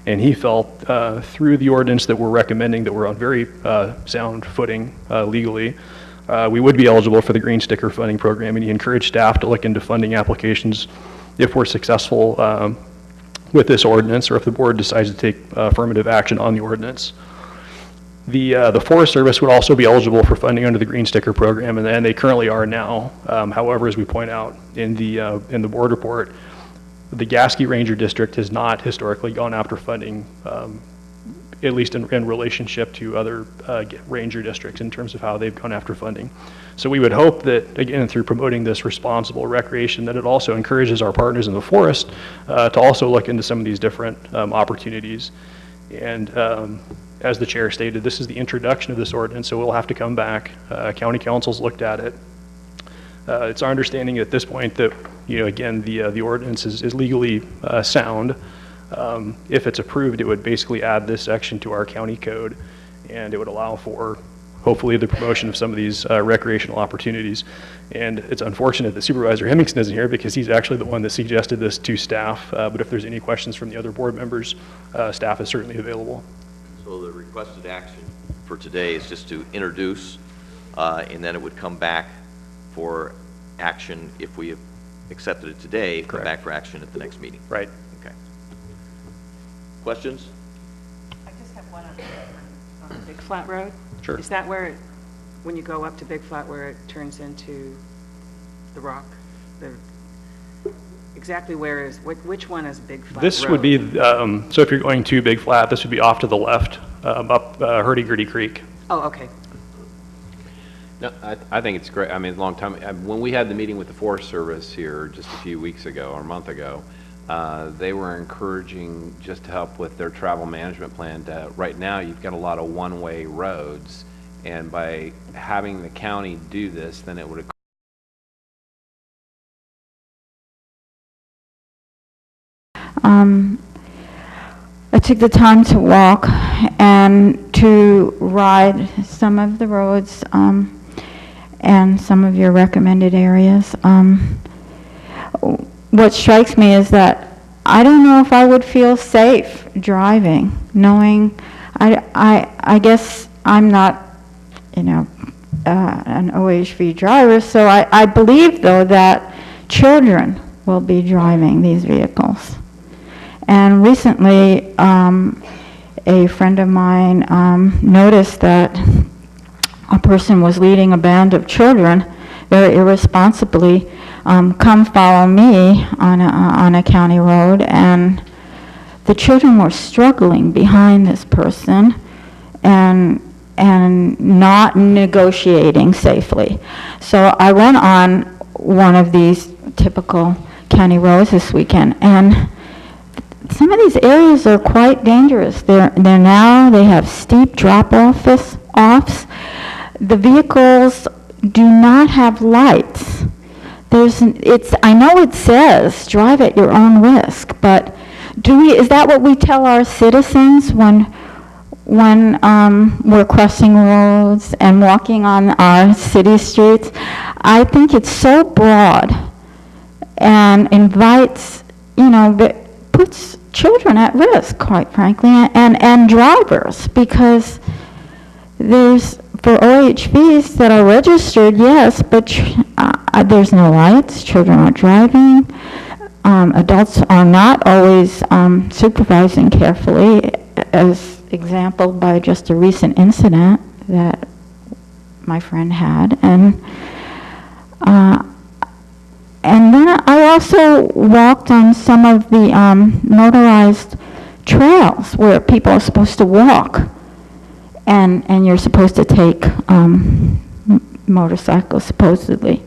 And he felt through the ordinance that we're recommending, that we're on very sound footing legally, we would be eligible for the Green Sticker Funding Program, and he encouraged staff to look into funding applications if we're successful with this ordinance, or if the board decides to take affirmative action on the ordinance. The Forest Service would also be eligible for funding under the Green Sticker Program, and they currently are now. However, as we point out in the board report, the Gasky Ranger District has not historically gone after funding, at least in relationship to other ranger districts in terms of how they've gone after funding. So we would hope that, again, through promoting this responsible recreation, that it also encourages our partners in the forest to also look into some of these different opportunities. And as the chair stated, this is the introduction of this ordinance, so we'll have to come back. County council's looked at it. It's our understanding at this point that, you know, again, the ordinance is legally sound. If it's approved, it would basically add this section to our county code, and it would allow for, hopefully, the promotion of some of these recreational opportunities. And it's unfortunate that Supervisor Hemmingson isn't here, because he's actually the one that suggested this to staff. But if there's any questions from the other board members, staff is certainly available. So the requested action for today is just to introduce, and then it would come back for action if we have accepted it today, come Correct. back for action at the next meeting. Right. Okay. Questions? I just have one on Big Flat Road. Sure. Is that where, when you go up to Big Flat, where it turns into the rock? Exactly where is, which one is Big Flat Road? This would be, so if you're going to Big Flat, this would be off to the left, up Hurdy-Gurdy Creek. Oh, okay. No, I think it's great. I mean, a long time, when we had the meeting with the Forest Service here just a few weeks ago, or a month ago, they were encouraging, just to help with their travel management plan, right now you've got a lot of one-way roads, and by having the county do this, then it would I took the time to walk and to ride some of the roads and some of your recommended areas. What strikes me is that I don't know if I would feel safe driving, knowing I guess I'm not, you know, an OHV driver, so I believe, though, that children will be driving these vehicles. And recently, a friend of mine noticed that a person was leading a band of children very irresponsibly, come follow me on a county road, and the children were struggling behind this person and not negotiating safely. So I went on one of these typical county roads this weekend, and some of these areas are quite dangerous. They're narrow, they have steep drop-offs. The vehicles do not have lights. I know it says drive at your own risk, but is that what we tell our citizens when we're crossing roads and walking on our city streets? I think it's so broad and invites, puts children at risk, quite frankly, and drivers, because for OHVs that are registered, yes, but there's no lights, children aren't driving, adults are not always supervising carefully, as exampled by just a recent incident that my friend had. And then I also walked on some of the motorized trails where people are supposed to walk, and you're supposed to take motorcycles, supposedly.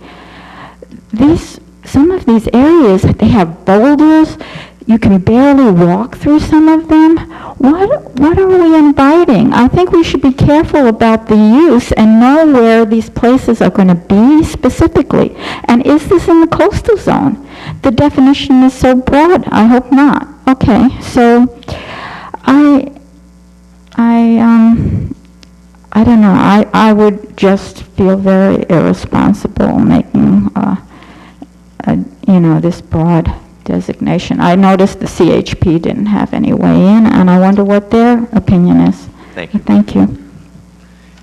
Some of these areas, they have boulders. You can barely walk through some of them. What are we inviting? I think we should be careful about the use and know where these places are going to be specifically. And is this in the coastal zone? The definition is so broad. I hope not. Okay, so I don't know. I would just feel very irresponsible making this broad designation. I noticed the CHP didn't have any weigh in, and I wonder what their opinion is. Thank you. Thank you.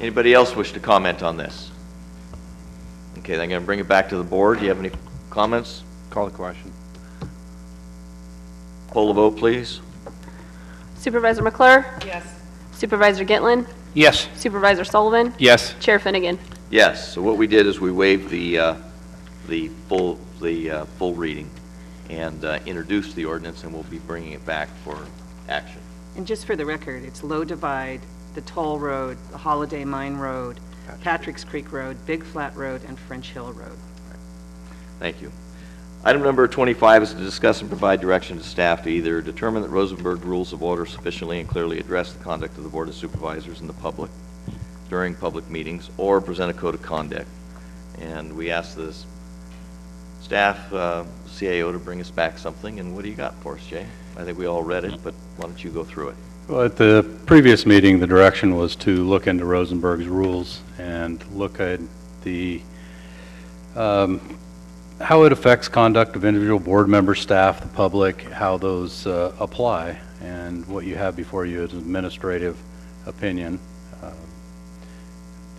Anybody else wish to comment on this? Okay, then I'm going to bring it back to the board. Do you have any comments? Call the question. Poll the vote, please. Supervisor McClure? Yes. Supervisor Gitlin? Yes. Supervisor Sullivan? Yes. Chair Finnegan? Yes. So what we did is we waived the full reading and introduced the ordinance, and we'll be bringing it back for action. And just for the record, it's Low Divide, the Toll Road, the Holiday Mine Road, Patrick's Creek Road, Big Flat Road, and French Hill Road. Thank you. Item number 25 is to discuss and provide direction to staff to either determine that Rosenberg Rules of Order sufficiently and clearly address the conduct of the Board of Supervisors and the public during public meetings, or present a code of conduct. And we asked the staff, CAO, to bring us back something. And what do you got for us, Jay? I think we all read it, but why don't you go through it? Well, at the previous meeting, the direction was to look into Rosenberg's rules and look at the how it affects conduct of individual board members, staff, the public, how those apply, and what you have before you is an administrative opinion.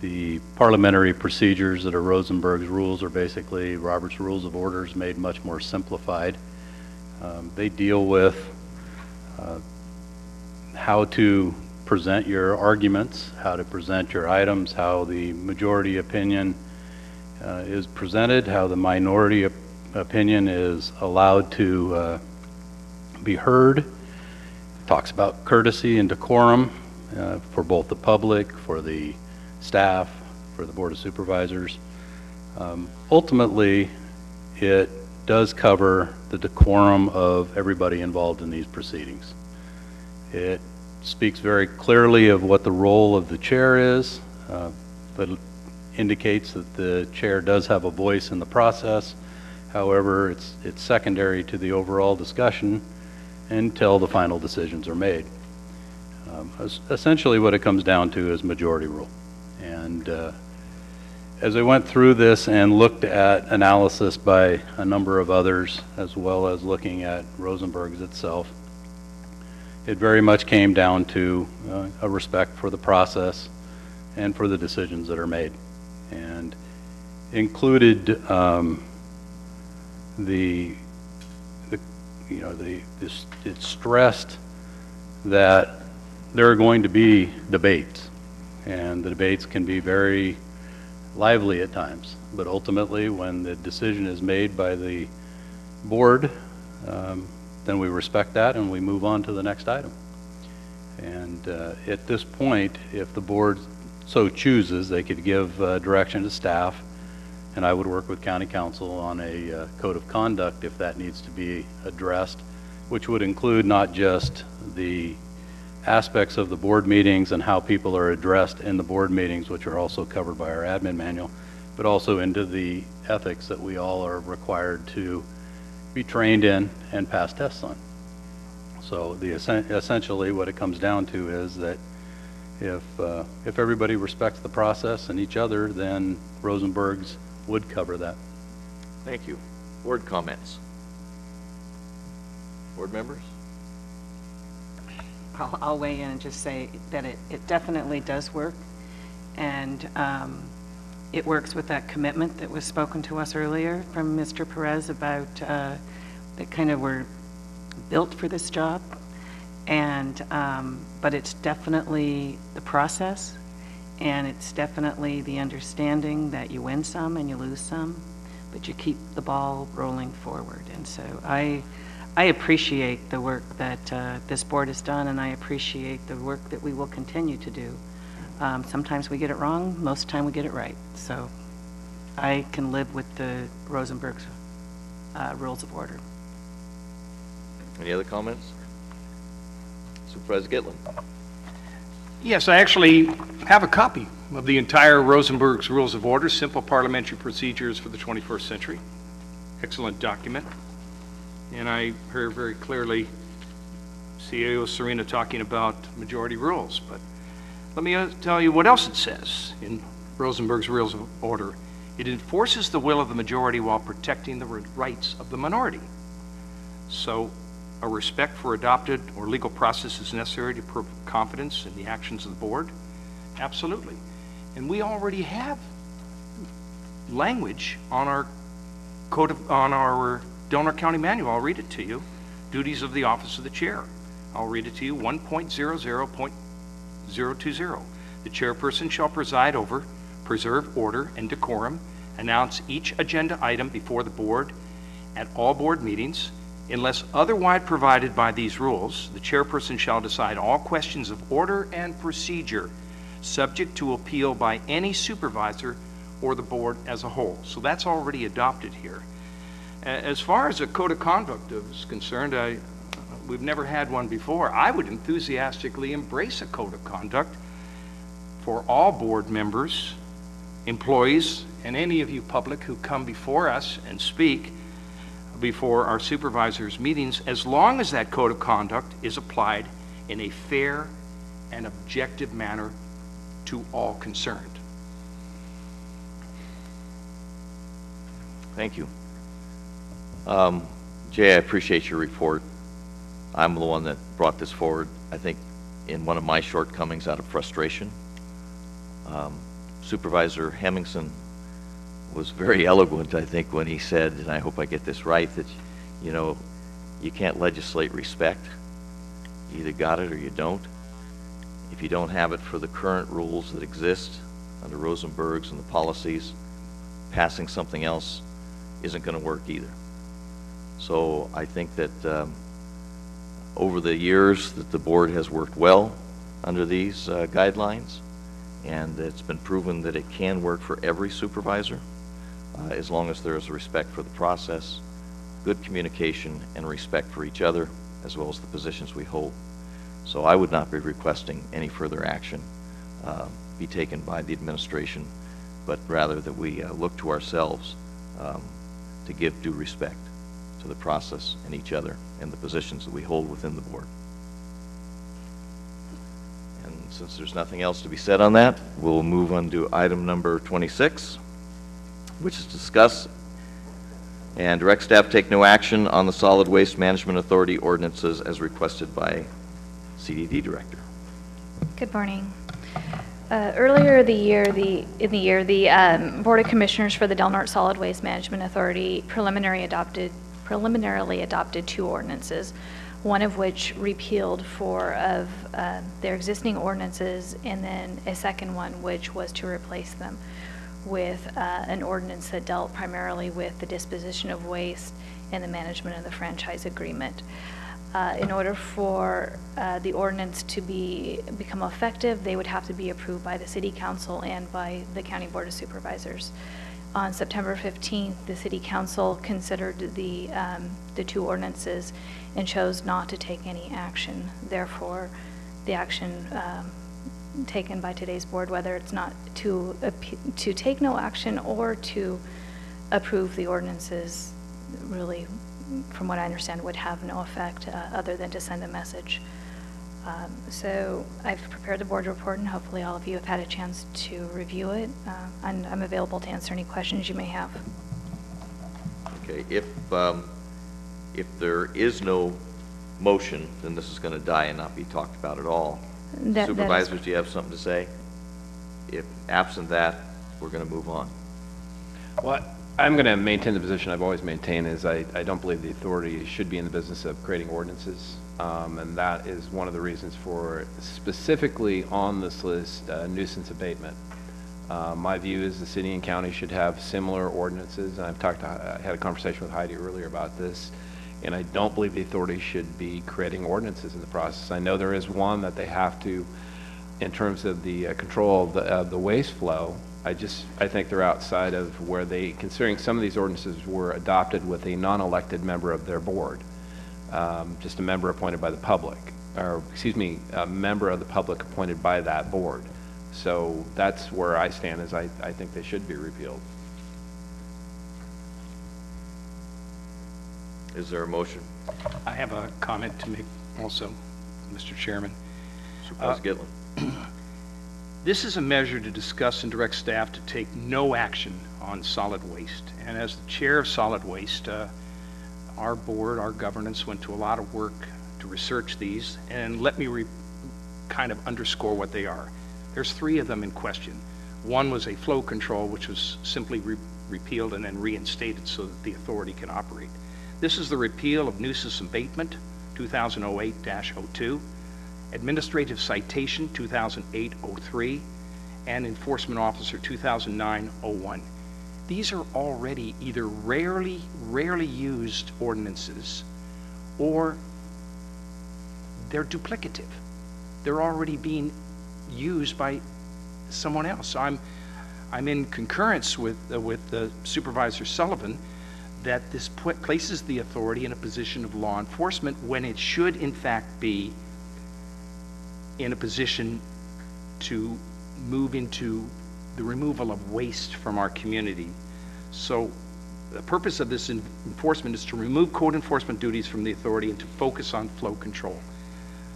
The parliamentary procedures that are Rosenberg's rules are basically Robert's Rules of Orders made much more simplified. They deal with how to present your arguments, how to present your items, how the majority opinion is presented, how the minority opinion is allowed to be heard. Talks about courtesy and decorum for both the public, for the staff, for the Board of Supervisors. Ultimately, it does cover the decorum of everybody involved in these proceedings. It speaks very clearly of what the role of the chair is, but indicates that the chair does have a voice in the process. However, it's secondary to the overall discussion until the final decisions are made. Essentially what it comes down to is majority rule. And as I went through this and looked at analysis by a number of others, as well as looking at Rosenberg's itself, it very much came down to a respect for the process and for the decisions that are made, and included it stressed that there are going to be debates, and the debates can be very lively at times. But ultimately, when the decision is made by the board, then we respect that and we move on to the next item. And at this point, if the board so chooses, they could give direction to staff, and I would work with county council on a code of conduct if that needs to be addressed, which would include not just the aspects of the board meetings and how people are addressed in the board meetings, which are also covered by our admin manual, but also into the ethics that we all are required to be trained in and pass tests on. So essentially what it comes down to is that if everybody respects the process and each other, then Rosenberg's would cover that. Thank you. Board comments? Board members? I'll weigh in and just say that it definitely does work, and it works with that commitment that was spoken to us earlier from Mr. Perez about that kind of we're built for this job, and but it's definitely the process, and it's definitely the understanding that you win some and you lose some, but you keep the ball rolling forward. And so I appreciate the work that this board has done, and I appreciate the work that we will continue to do. Sometimes we get it wrong, most of the time we get it right. So I can live with the Rosenberg's rules of order. Any other comments? Supervisor Gitlin. Yes, I actually have a copy of the entire Rosenberg's Rules of Order, Simple Parliamentary Procedures for the 21st Century. Excellent document. And I heard very clearly CAO Serena talking about majority rules, but let me tell you what else it says in Rosenberg's Rules of Order. It enforces the will of the majority while protecting the rights of the minority. So a respect for adopted or legal process is necessary to prove confidence in the actions of the board? Absolutely. And we already have language on our code of, on our Delaware County manual. I'll read it to you. Duties of the office of the chair. I'll read it to you. 1.00.020. The chairperson shall preside over, preserve order and decorum, announce each agenda item before the board at all board meetings. Unless otherwise provided by these rules, the chairperson shall decide all questions of order and procedure subject to appeal by any supervisor or the board as a whole. So that's already adopted here. As far as a code of conduct is concerned, we've never had one before. I would enthusiastically embrace a code of conduct for all board members, employees, and any of you public who come before us and speak before our supervisors' meetings, as long as that code of conduct is applied in a fair and objective manner to all concerned. Thank you. Jay, I appreciate your report. I'm the one that brought this forward, I think, in one of my shortcomings out of frustration. Supervisor Hemmingson was very eloquent, I think, when he said, and I hope I get this right, that, you know, you can't legislate respect. You either got it or you don't. If you don't have it for the current rules that exist under Rosenberg's and the policies, passing something else isn't going to work either. So I think that over the years that the board has worked well under these guidelines, and it's been proven that it can work for every supervisor as long as there is respect for the process, good communication, and respect for each other, as well as the positions we hold. So I would not be requesting any further action be taken by the administration, but rather that we look to ourselves to give due respect to the process and each other and the positions that we hold within the board. And since there's nothing else to be said on that, we'll move on to item number 26, which is discuss and direct staff take no action on the Solid Waste Management Authority ordinances as requested by CDD Director. Good morning. Earlier in the year, the Board of Commissioners for the Del Norte Solid Waste Management Authority preliminarily adopted 2 ordinances, one of which repealed 4 of their existing ordinances, and then a second one which was to replace them. with an ordinance that dealt primarily with the disposition of waste and the management of the franchise agreement. In order for the ordinance to become effective, they would have to be approved by the City Council and by the County Board of Supervisors. On September 15th, the City Council considered the two ordinances and chose not to take any action. Therefore, the action taken by today's board, whether it's not to take no action or to approve the ordinances, really, from what I understand, would have no effect other than to send a message. So I've prepared the board report, and hopefully all of you have had a chance to review it. And I'm available to answer any questions you may have. Okay, if there is no motion, then this is going to die and not be talked about at all. Supervisors, do you have something to say? If absent that, we're going to move on. Well, I'm going to maintain the position I've always maintained, is I don't believe the authority should be in the business of creating ordinances. And that is one of the reasons for, specifically on this list, nuisance abatement. My view is the city and county should have similar ordinances. And I had a conversation with Heidi earlier about this, and I don't believe the authority should be creating ordinances in the process. I know there is one that they have to, in terms of the control of the waste flow. I think they're outside of where they, considering some of these ordinances were adopted with a non-elected member of their board, just a member appointed by the public, or excuse me, a member of the public appointed by that board. So that's where I stand, is I think they should be repealed. Is there a motion? I have a comment to make also, Mr. Chairman. Supervisor Gitlin. This is a measure to discuss and direct staff to take no action on solid waste. And as the chair of solid waste, our board, our governance went to a lot of work to research these, and let me kind of underscore what they are. There's three of them in question. One was a flow control, which was simply repealed and then reinstated so that the authority can operate. This is the repeal of nuisance abatement, 2008-02, administrative citation, 2008-03, and enforcement officer, 2009-01. These are already either rarely used ordinances, or they're duplicative. They're already being used by someone else. So I'm in concurrence with Supervisor Sullivan that this places the authority in a position of law enforcement when it should in fact be in a position to move into the removal of waste from our community. So the purpose of this enforcement is to remove code enforcement duties from the authority and to focus on flow control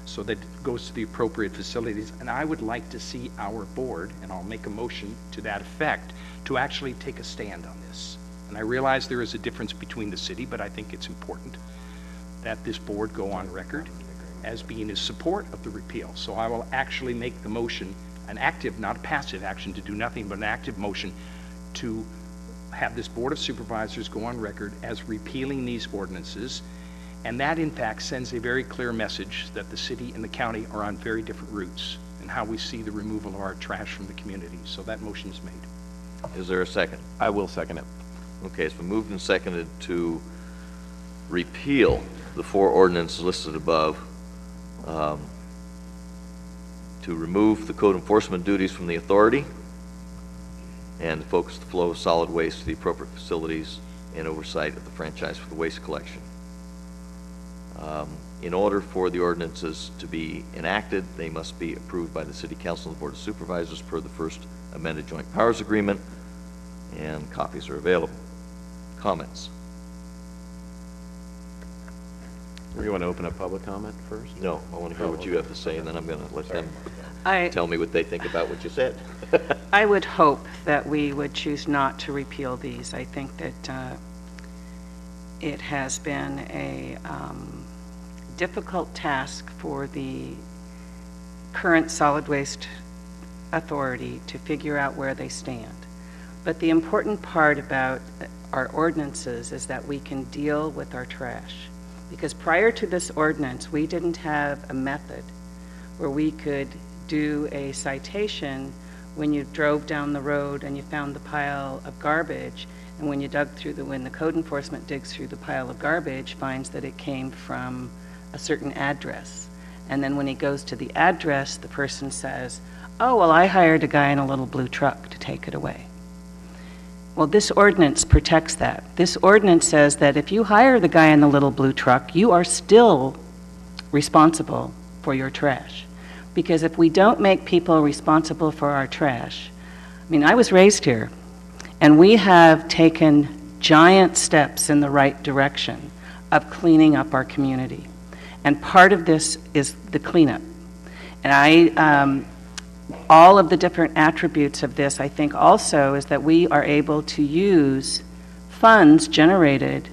so that it goes to the appropriate facilities. And I would like to see our board, and I'll make a motion to that effect, to actually take a stand on this. And I realize there is a difference between the city, but I think it's important that this board go on record as being in support of the repeal. So I will actually make the motion an active, not a passive action to do nothing, but an active motion to have this Board of Supervisors go on record as repealing these ordinances. And that in fact sends a very clear message that the city and the county are on very different routes in how we see the removal of our trash from the community. So that motion is made. Is there a second? I will second it. Okay, it's been moved and seconded to repeal the four ordinances listed above, to remove the code enforcement duties from the authority and focus the flow of solid waste to the appropriate facilities and oversight of the franchise for the waste collection. In order for the ordinances to be enacted, they must be approved by the City Council and the Board of Supervisors per the first amended joint powers agreement, and copies are available. Comments? You want to open up public comment first? No, I want to hear what you have to say, and then I'm going to let them I tell me what they think about what you said. I would hope that we would choose not to repeal these. I think that it has been a difficult task for the current solid waste authority to figure out where they stand. But the important part about our ordinances is that we can deal with our trash. Because prior to this ordinance, we didn't have a method where we could do a citation when you drove down the road and you found the pile of garbage, and when you when the code enforcement digs through the pile of garbage, finds that it came from a certain address. And then when he goes to the address, the person says, oh, well, I hired a guy in a little blue truck to take it away. Well, this ordinance protects that. This ordinance says that if you hire the guy in the little blue truck, you are still responsible for your trash. Because if we don't make people responsible for our trash, I mean, I was raised here, and we have taken giant steps in the right direction of cleaning up our community. And part of this is the cleanup. And all of the different attributes of this, I think also, is that we are able to use funds generated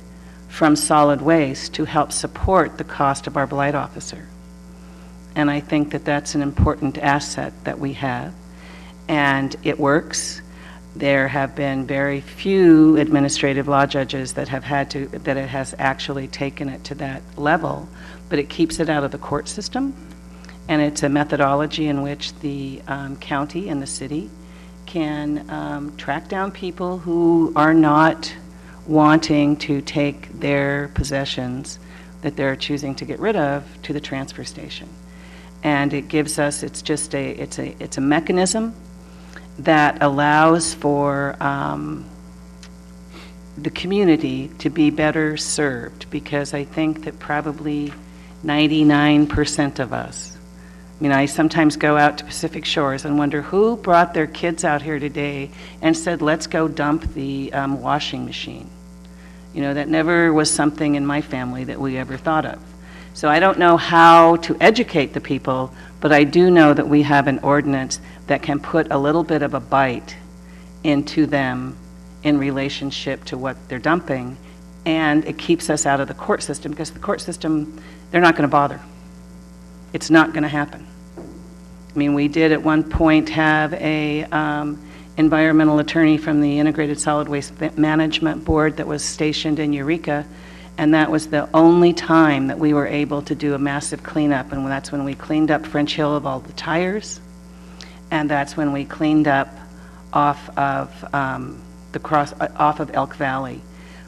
from solid waste to help support the cost of our blight officer. And I think that that's an important asset that we have. And it works. There have been very few administrative law judges that it has actually taken it to that level, but it keeps it out of the court system. And it's a methodology in which the county and the city can track down people who are not wanting to take their possessions that they're choosing to get rid of to the transfer station. And it gives us, it's a mechanism that allows for the community to be better served, because I think that probably 99% of us, I mean, I sometimes go out to Pacific Shores and wonder who brought their kids out here today and said, let's go dump the washing machine. You know, that never was something in my family that we ever thought of. So I don't know how to educate the people, but I do know that we have an ordinance that can put a little bit of a bite into them in relationship to what they're dumping, and it keeps us out of the court system, because the court system, they're not going to bother. It's not going to happen. I mean, we did at one point have a environmental attorney from the Integrated Solid Waste Management Board that was stationed in Eureka, and that was the only time that we were able to do a massive cleanup, and that's when we cleaned up French Hill of all the tires, and that's when we cleaned up off of off of Elk Valley.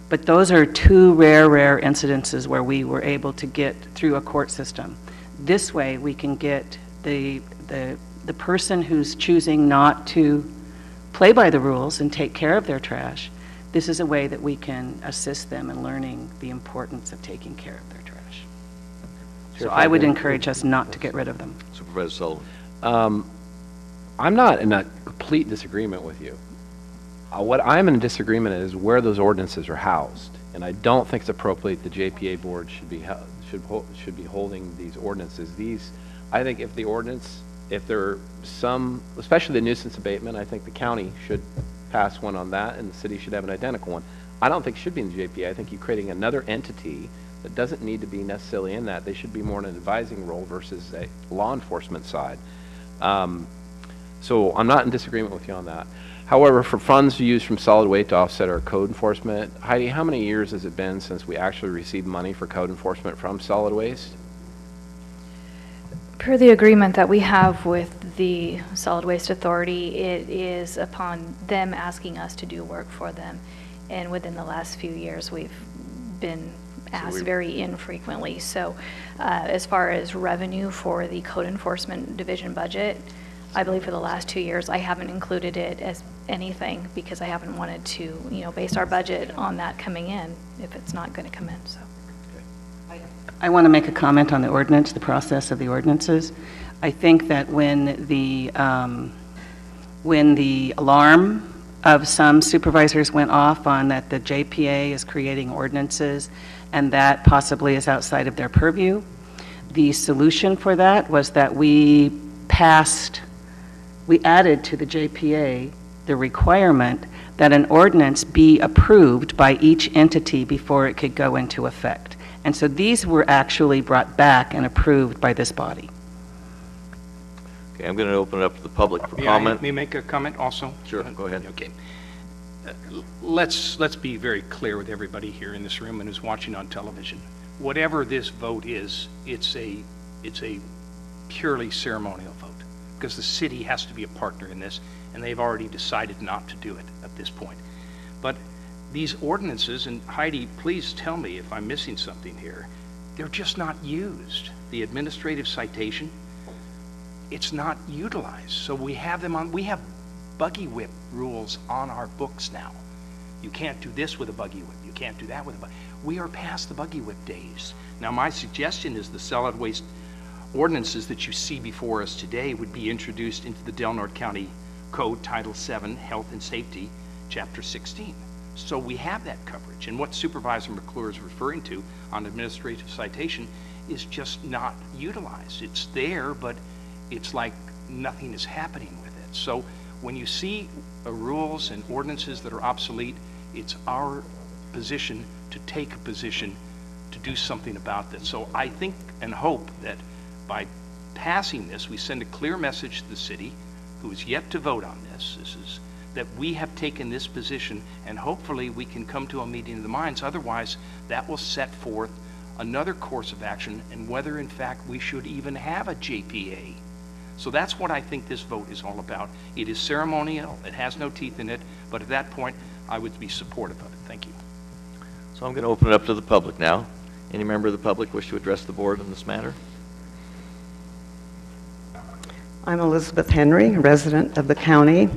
But those are two rare incidences where we were able to get through a court system. This way, we can get the person who's choosing not to play by the rules and take care of their trash. This is a way that we can assist them in learning the importance of taking care of their trash. So I would encourage us not to get rid of them. Supervisor Sullivan. I'm not in a complete disagreement with you. What I'm in disagreement is where those ordinances are housed, and I don't think it's appropriate the JPA board should be holding these ordinances. I think if the ordinance, if there are some, especially the nuisance abatement, I think the county should pass one on that, and the city should have an identical one. I don't think it should be in the JPA. I think you're creating another entity that doesn't need to be necessarily in that. They should be more in an advising role versus a law enforcement side. So I'm not in disagreement with you on that. However, for funds used from solid waste to offset our code enforcement, Heidi, how many years has it been since we actually received money for code enforcement from solid waste? Per the agreement that we have with the Solid Waste Authority, it is upon them asking us to do work for them. And within the last few years, we've been asked very infrequently. So as far as revenue for the Code Enforcement Division budget, I believe for the last 2 years, I haven't included it as anything because I haven't wanted to, base our budget on that coming in if it's not going to come in, so. I want to make a comment on the ordinance, the process of the ordinances. I think that when the alarm of some supervisors went off on that the JPA is creating ordinances and that possibly is outside of their purview, the solution for that was that we added to the JPA the requirement that an ordinance be approved by each entity before it could go into effect. And so these were actually brought back and approved by this body. Okay, I'm going to open it up to the public for May comment. I may make a comment also? Sure, go ahead. Okay. Let's be very clear with everybody here in this room and who's watching on television. Whatever this vote is, it's a purely ceremonial vote. because the city has to be a partner in this, and they've already decided not to do it at this point. But these ordinances, and Heidi, please tell me if I'm missing something here, they're just not used. The administrative citation, it's not utilized. So we have them on, we have buggy whip rules on our books now. You can't do this with a buggy whip. You can't do that with a buggy. We are past the buggy whip days. Now, my suggestion is the solid waste ordinances that you see before us today would be introduced into the Del Norte County Code, Title 7, Health and Safety, Chapter 16. So we have that coverage. And what Supervisor McClure is referring to on administrative citation is just not utilized. It's there, but it's like nothing is happening with it. So when you see rules and ordinances that are obsolete, it's our position to take a position to do something about this. So I think and hope that by passing this, we send a clear message to the city, who is yet to vote on this. This is that we have taken this position, and hopefully we can come to a meeting of the minds. Otherwise, that will set forth another course of action, and whether in fact we should even have a JPA. So that's what I think this vote is all about. It is ceremonial, it has no teeth in it, but at that point, I would be supportive of it. Thank you. So I'm going to open it up to the public now. Any member of the public wish to address the board on this matter? I'm Elizabeth Henry, resident of the county.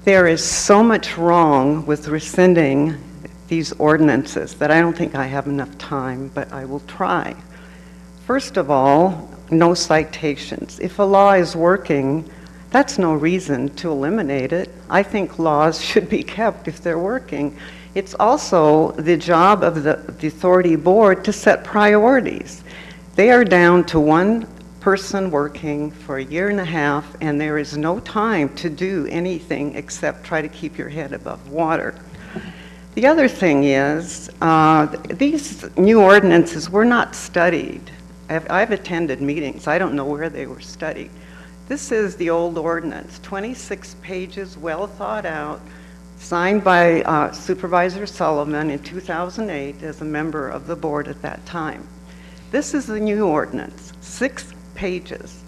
There is so much wrong with rescinding these ordinances that I don't think I have enough time, but I will try. First of all, no citations. If a law is working, that's no reason to eliminate it. I think laws should be kept if they're working. It's also the job of the authority board to set priorities. They are down to one person working for a year and a half, and there is no time to do anything except try to keep your head above water. The other thing is, these new ordinances were not studied. I've attended meetings. I don't know where they were studied. This is the old ordinance, 26 pages, well thought out, signed by Supervisor Sullivan in 2008 as a member of the board at that time. This is the new ordinance, 6 pages.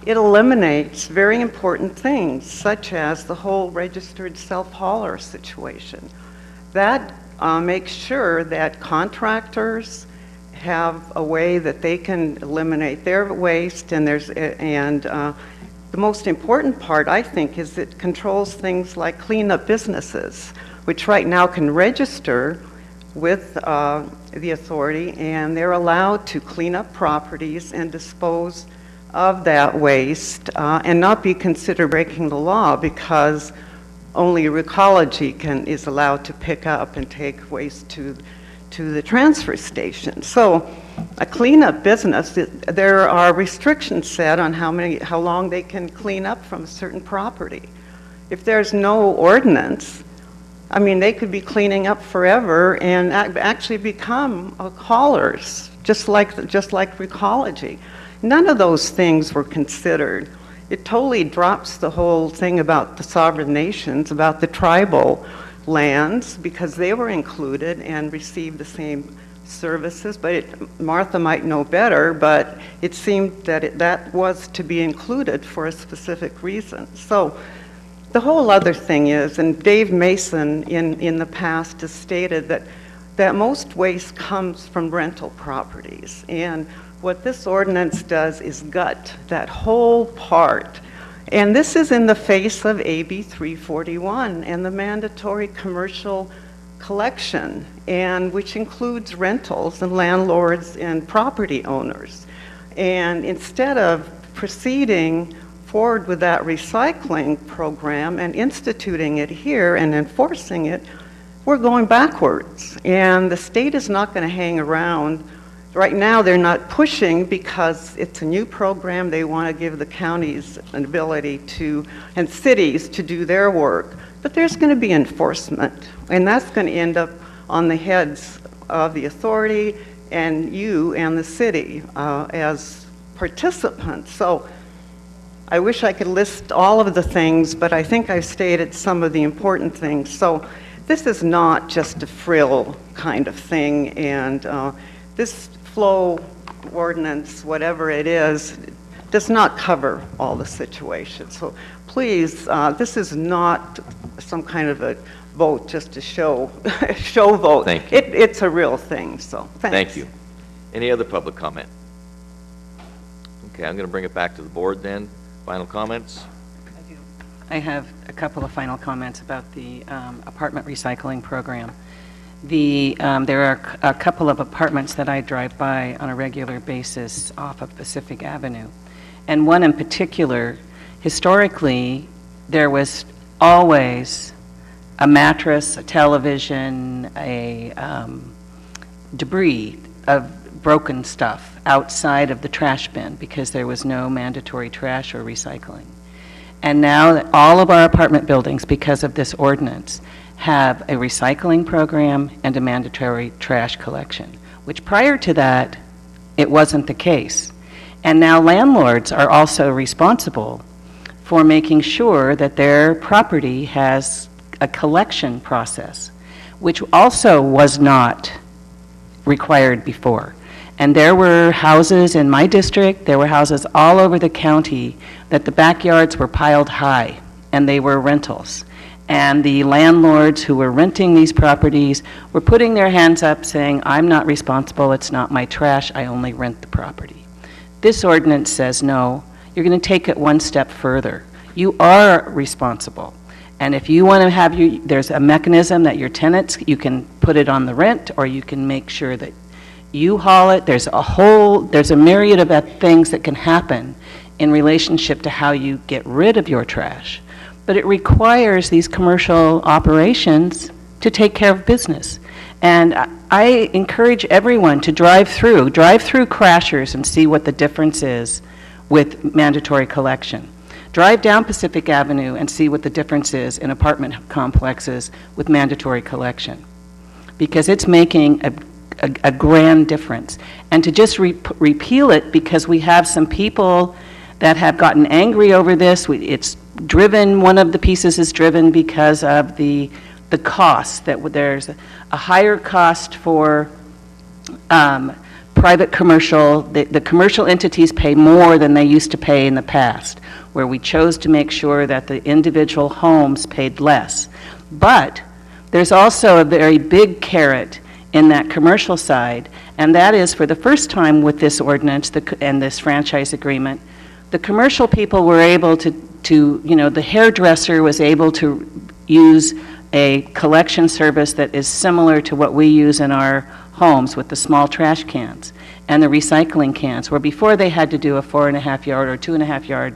It eliminates very important things, such as the whole registered self-hauler situation. That makes sure that contractors have a way that they can eliminate their waste, and the most important part, I think, is it controls things like cleanup businesses, which right now can register with the authority, and they're allowed to clean up properties and dispose of that waste and not be considered breaking the law, because only Recology is allowed to pick up and take waste to the transfer station. So a cleanup business, there are restrictions set on how long they can clean up from a certain property. If there's no ordinance, I mean, they could be cleaning up forever and actually become haulers, just like Recology. None of those things were considered. It totally drops the whole thing about the sovereign nations, about the tribal lands, because they were included and received the same services. But Martha might know better, but it seemed that that was to be included for a specific reason. So the whole other thing is, and Dave Mason in the past has stated that most waste comes from rental properties. And what this ordinance does is gut that whole part. And this is in the face of AB 341 and the mandatory commercial collection, and which includes rentals and landlords and property owners. And instead of proceeding forward with that recycling program and instituting it here and enforcing it, we're going backwards. And the state is not going to hang around. Right now, they're not pushing because it's a new program. They want to give the counties an ability to, and cities, to do their work. But there's going to be enforcement, and that's going to end up on the heads of the authority and you and the city as participants. So I wish I could list all of the things, but I think I've stated some of the important things. So this is not just a frill kind of thing, and this flow ordinance, whatever it is, does not cover all the situations. So please, this is not some kind of a vote just to show vote. Thank you. It's a real thing, so thanks. Thank you. Any other public comment? Okay, I'm going to bring it back to the board then. Final comments? I have a couple of final comments about the apartment recycling program. There are a couple of apartments that I drive by on a regular basis off of Pacific Avenue. And one in particular, historically, there was always a mattress, a television, debris of broken stuff outside of the trash bin because there was no mandatory trash or recycling. And now that all of our apartment buildings, because of this ordinance, have a recycling program and a mandatory trash collection, which prior to that, it wasn't the case. And now landlords are also responsible for making sure that their property has a collection process, which also was not required before. And there were houses in my district, there were houses all over the county that the backyards were piled high, and they were rentals. And the landlords who were renting these properties were putting their hands up saying, I'm not responsible, it's not my trash, I only rent the property. This ordinance says, no, you're going to take it one step further. You are responsible. And if you want to have there's a mechanism that your tenants, you can put it on the rent, or you can make sure that you haul it. There's a myriad of things that can happen in relationship to how you get rid of your trash. But it requires these commercial operations to take care of business. And I encourage everyone to drive through Crashers and see what the difference is with mandatory collection. Drive down Pacific Avenue and see what the difference is in apartment complexes with mandatory collection. Because it's making a grand difference. And to just repeal it because we have some people that have gotten angry over this, it's driven, one of the pieces is driven because of the cost, that there's a higher cost for private commercial. The commercial entities pay more than they used to pay in the past, where we chose to make sure that the individual homes paid less. But there's also a very big carrot in that commercial side, and that is for the first time with this ordinance and this franchise agreement, the commercial people were able to the hairdresser was able to use a collection service that is similar to what we use in our homes with the small trash cans and the recycling cans, where before they had to do a 4.5 yard or 2.5 yard,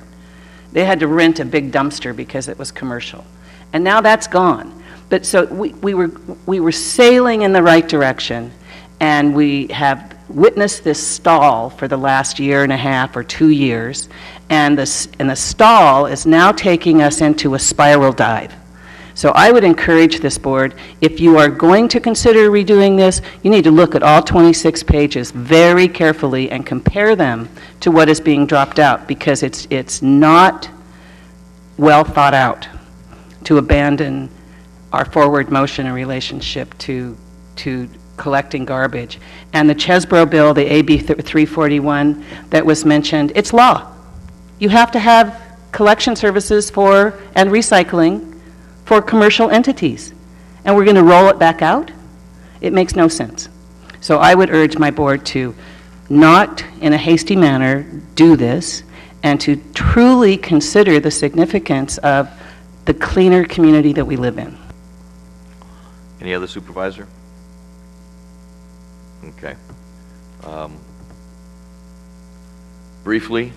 they had to rent a big dumpster because it was commercial. And now that's gone. But so we were sailing in the right direction, and we have witnessed this stall for the last 1.5 or 2 years, and the stall is now taking us into a spiral dive. So I would encourage this board, if you are going to consider redoing this, you need to look at all 26 pages very carefully and compare them to what is being dropped out, because it's not well thought out to abandon our forward motion in relationship to collecting garbage. And the Chesbro bill, the AB 341 that was mentioned, it's law. You have to have collection services and recycling for commercial entities. And we're going to roll it back out? It makes no sense. So I would urge my board to not, in a hasty manner, do this, and to truly consider the significance of the cleaner community that we live in. Any other supervisor? Okay. Briefly,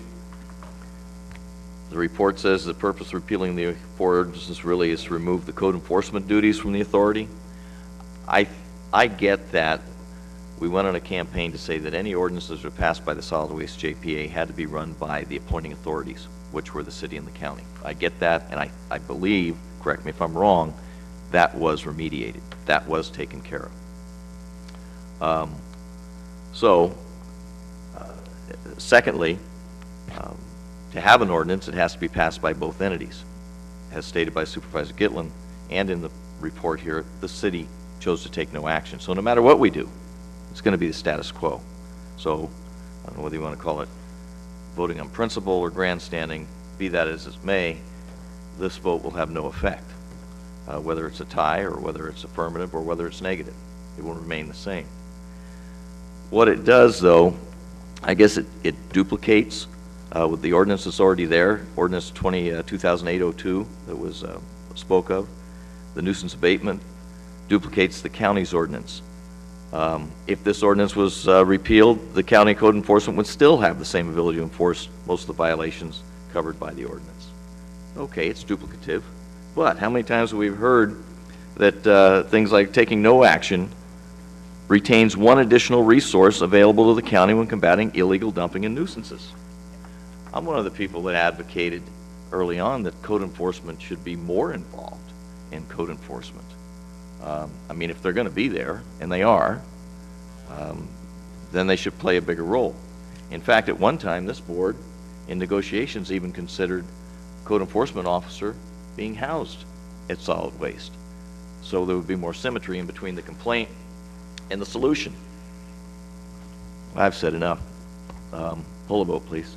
the report says the purpose of repealing the four ordinances really is to remove the code enforcement duties from the authority. I get that. We went on a campaign to say that any ordinances that are passed by the Solid Waste JPA had to be run by the appointing authorities, which were the city and the county. I get that, and I believe, correct me if I'm wrong, that was remediated. That was taken care of. Secondly, to have an ordinance, it has to be passed by both entities. As stated by Supervisor Gitlin, and in the report here, the city chose to take no action. So no matter what we do, it's going to be the status quo. So I don't know whether you want to call it voting on principle or grandstanding, be that as it may, this vote will have no effect, whether it's a tie or whether it's affirmative or whether it's negative. It will remain the same. What it does, though, I guess it duplicates with the ordinance that's already there, Ordinance 2008-02 that was spoke of. The nuisance abatement duplicates the county's ordinance. If this ordinance was repealed, the county code enforcement would still have the same ability to enforce most of the violations covered by the ordinance. Okay, it's duplicative, but how many times have we heard that things like taking no action retains one additional resource available to the county when combating illegal dumping and nuisances? I'm one of the people that advocated early on that code enforcement should be more involved in code enforcement. I mean, if they're going to be there, and they are, then they should play a bigger role. In fact, at one time, this board, in negotiations, even considered code enforcement officer being housed at solid waste. So there would be more symmetry in between the complaint and the solution. I've said enough. Pull a vote, please.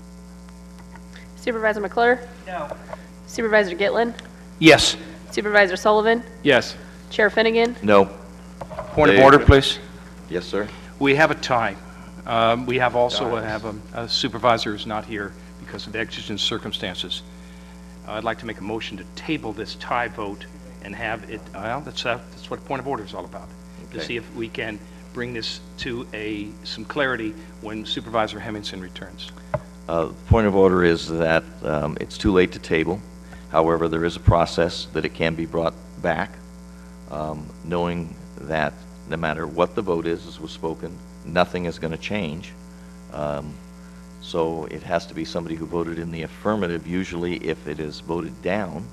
Supervisor McClure? No. Supervisor Gitlin? Yes. Supervisor Sullivan? Yes. Chair Finnegan? No. Point of order, please. Yes, sir. We have a tie. We have also have a supervisor who's not here because of exigent circumstances. I'd like to make a motion to table this tie vote and have it, well, that's what a point of order is all about. To Okay. see if we can bring this to some clarity when Supervisor Hemmingson returns. Point of order is that it's too late to table. However, there is a process that it can be brought back, knowing that no matter what the vote is, as was spoken, nothing is going to change. So it has to be somebody who voted in the affirmative. Usually, if it is voted down,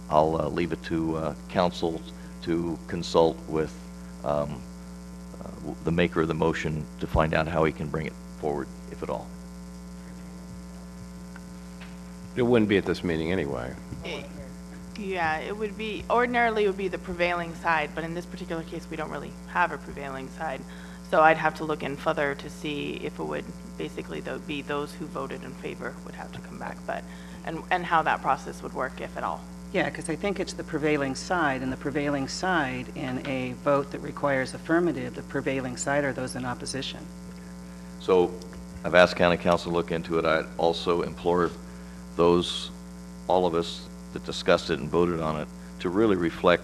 I'll leave it to council to consult with the maker of the motion to find out how he can bring it forward, if at all. It wouldn't be at this meeting anyway. Yeah, it would be, ordinarily it would be the prevailing side, but in this particular case, we don't really have a prevailing side. So I'd have to look in further to see if it would, basically, be those who voted in favor would have to come back, but, and how that process would work, if at all. Yeah, because I think it's the prevailing side, and the prevailing side in a vote that requires affirmative, the prevailing side are those in opposition. So I've asked county council to look into it. I'd also implore those, all of us that discussed it and voted on it, to really reflect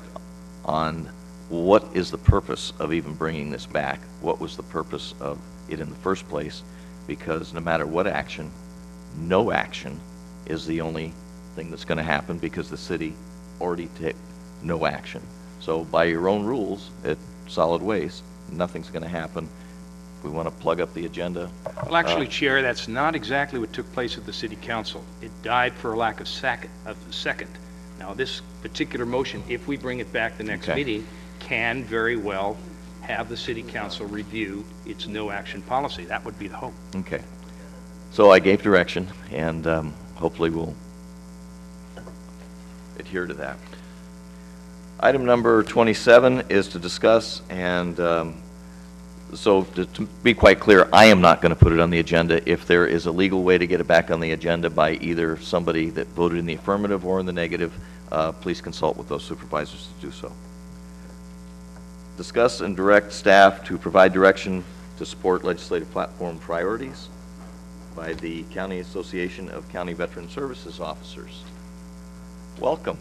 on what is the purpose of even bringing this back? What was the purpose of it in the first place? Because no matter what action, no action is the only thing that's going to happen, because the city already took no action. So by your own rules at solid waste, nothing's going to happen. We want to plug up the agenda. Well, actually, Chair, that's not exactly what took place at the City Council. It died for a lack of second. Now, this particular motion, if we bring it back the next Okay. meeting, can very well have the City Council review its no-action policy. That would be the hope. Okay. So I gave direction, and hopefully we'll adhere to that. Item number 27 is to discuss, and so to be quite clear, I am not going to put it on the agenda. If there is a legal way to get it back on the agenda by either somebody that voted in the affirmative or in the negative, please consult with those supervisors to do so. Discuss and direct staff to provide direction to support legislative platform priorities by the County Association of County Veteran Services Officers. Welcome.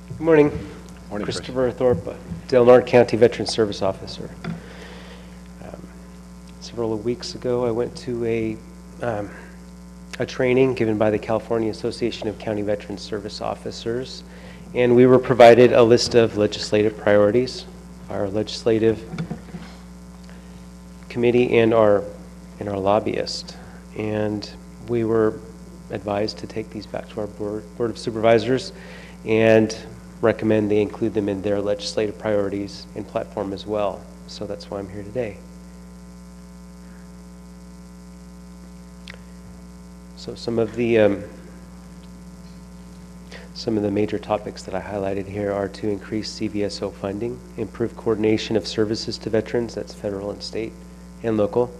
Good morning. Morning, Chris. Christopher Thorpe, Del Norte County Veteran Service Officer. Several weeks ago, I went to a training given by the California Association of County Veteran Service Officers, and we were provided a list of legislative priorities. Our legislative committee and our lobbyist, and we were advised to take these back to our Board of Supervisors and recommend they include them in their legislative priorities and platform as well. So that's why I'm here today. So some of the major topics that I highlighted here are to increase CVSO funding, improve coordination of services to veterans, that's federal and state, and local.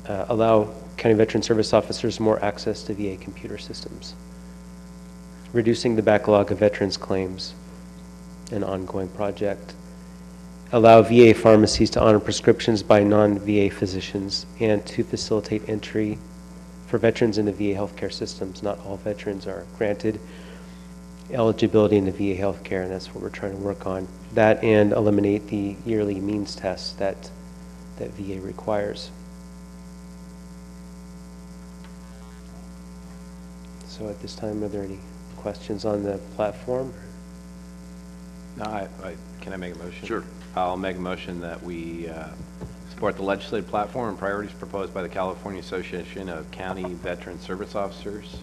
Allow county veteran service officers more access to VA computer systems. Reducing the backlog of veterans claims, an ongoing project. Allow VA pharmacies to honor prescriptions by non-VA physicians and to facilitate entry for veterans in the VA healthcare systems. Not all veterans are granted eligibility in the VA healthcare, and that's what we're trying to work on. That and eliminate the yearly means tests that VA requires. So at this time, are there any questions on the platform? No, can I make a motion? Sure. I'll make a motion that we support the legislative platform and priorities proposed by the California Association of County Veteran Service Officers.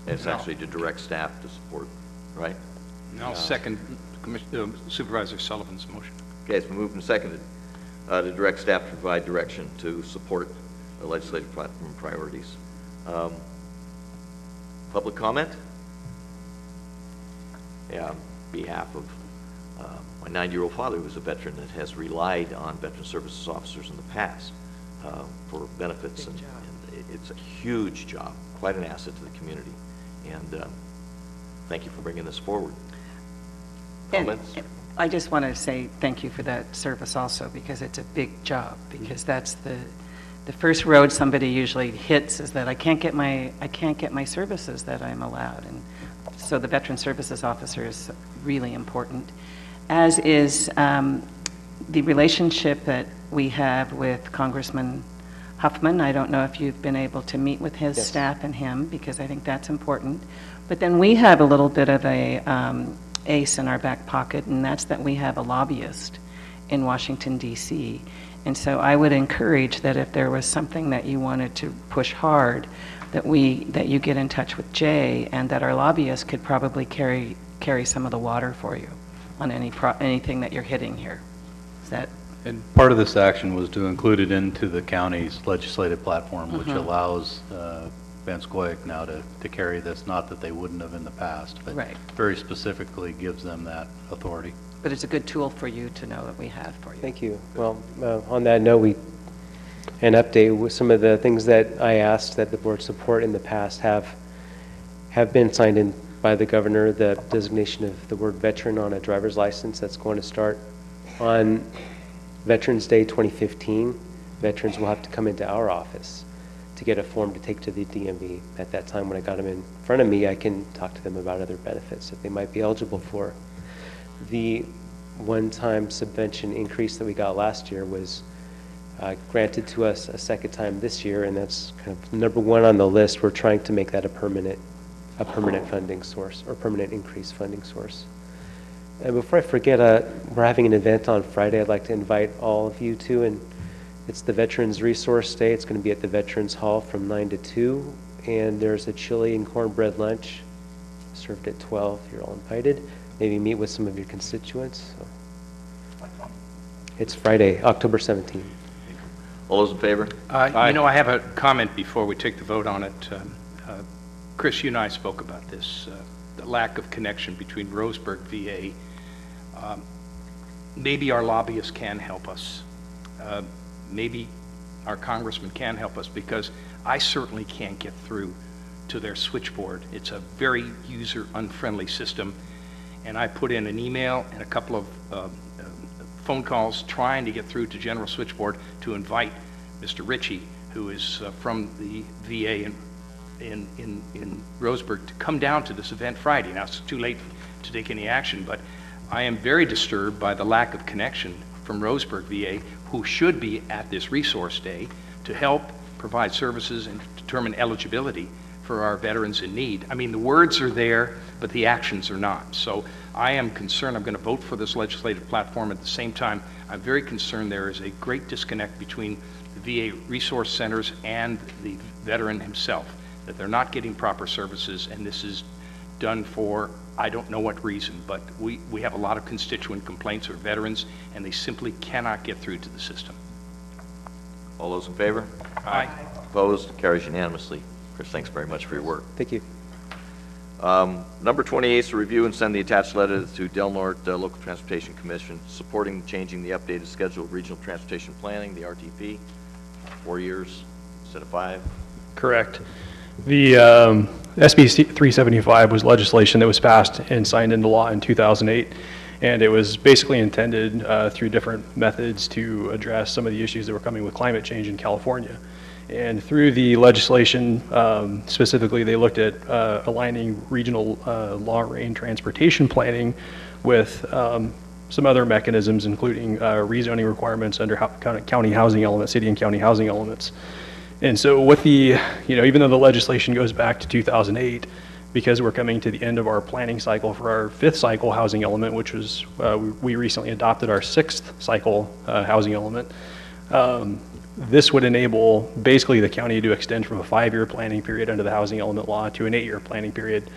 It's actually to direct staff to support, right? I'll second Supervisor Sullivan's motion. Okay, it's been moved and seconded to direct staff to provide direction to support the legislative platform priorities. Public comment? Yeah, on behalf of my 90-year-old father, who's a veteran that has relied on veteran services officers in the past for benefits, and it's a huge job, quite an asset to the community. And thank you for bringing this forward. Comments? And I just want to say thank you for that service also, because it's a big job, because that's the first road somebody usually hits is that I can't get my services that I'm allowed. And so the veteran services officer is really important, as is the relationship that we have with Congressman Huffman. I don't know if you've been able to meet with his staff and him, because I think that's important. But then we have a little bit of a ace in our back pocket, and that's that we have a lobbyist in Washington, D.C. And so I would encourage that if there was something that you wanted to push hard, that you get in touch with Jay, and that our lobbyist could probably carry some of the water for you on anything that you're hitting here. Is that? And part of this action was to include it into the county's legislative platform, which allows Van Scoyoc now to carry this, not that they wouldn't have in the past, but very specifically gives them that authority. But it's a good tool for you to know that we have for you. Thank you. Well, on that note, an update with some of the things that I asked that the board support in the past have been signed in by the governor. The designation of the word veteran on a driver's license, that's going to start on Veterans Day 2015. Veterans will have to come into our office to get a form to take to the DMV. At that time, when I got them in front of me, I can talk to them about other benefits that they might be eligible for. The one-time subvention increase that we got last year was granted to us a second time this year, and that's kind of number one on the list. We're trying to make that a permanent funding source, or permanent increased funding source. And before I forget, we're having an event on Friday I'd like to invite all of you to, and it's the Veterans Resource Day. It's going to be at the Veterans Hall from 9 to 2, and there's a chili and cornbread lunch served at 12. You're all invited. Maybe meet with some of your constituents. So. It's Friday, October 17th. All those in favor? You know, I have a comment before we take the vote on it. Chris, you and I spoke about this, the lack of connection between Roseburg VA. Maybe our lobbyists can help us. Maybe our congressman can help us, because I certainly can't get through to their switchboard. It's a very user-unfriendly system, and I put in an email and a couple of phone calls trying to get through to General Switchboard to invite Mr. Ritchie, who is from the VA in Roseburg, to come down to this event Friday. Now, it's too late to take any action, but I am very disturbed by the lack of connection from Roseburg VA, who should be at this resource day to help provide services and determine eligibility for our veterans in need. I mean, the words are there, but the actions are not. So I am concerned. I'm going to vote for this legislative platform. At the same time, I'm very concerned there is a great disconnect between the VA resource centers and the veteran himself, that they're not getting proper services, and this is done for I don't know what reason, but we have a lot of constituent complaints of veterans, and they simply cannot get through to the system. All those in favor? Aye. Opposed? Carries unanimously. Chris, thanks very much for your work. Thank you. Number 28 is to review and send the attached letter to Del Norte Local Transportation Commission supporting changing the updated schedule of regional transportation planning, the RTP, 4 years instead of 5. Correct. The SB 375 was legislation that was passed and signed into law in 2008, and it was basically intended through different methods to address some of the issues that were coming with climate change in California. And through the legislation, specifically, they looked at aligning regional long-range transportation planning with some other mechanisms, including rezoning requirements under county housing elements, city and county housing elements. And so with the, even though the legislation goes back to 2008, because we're coming to the end of our planning cycle for our 5th cycle housing element, which was, we recently adopted our 6th cycle housing element, this would enable basically the county to extend from a 5-year planning period under the housing element law to an 8-year planning period.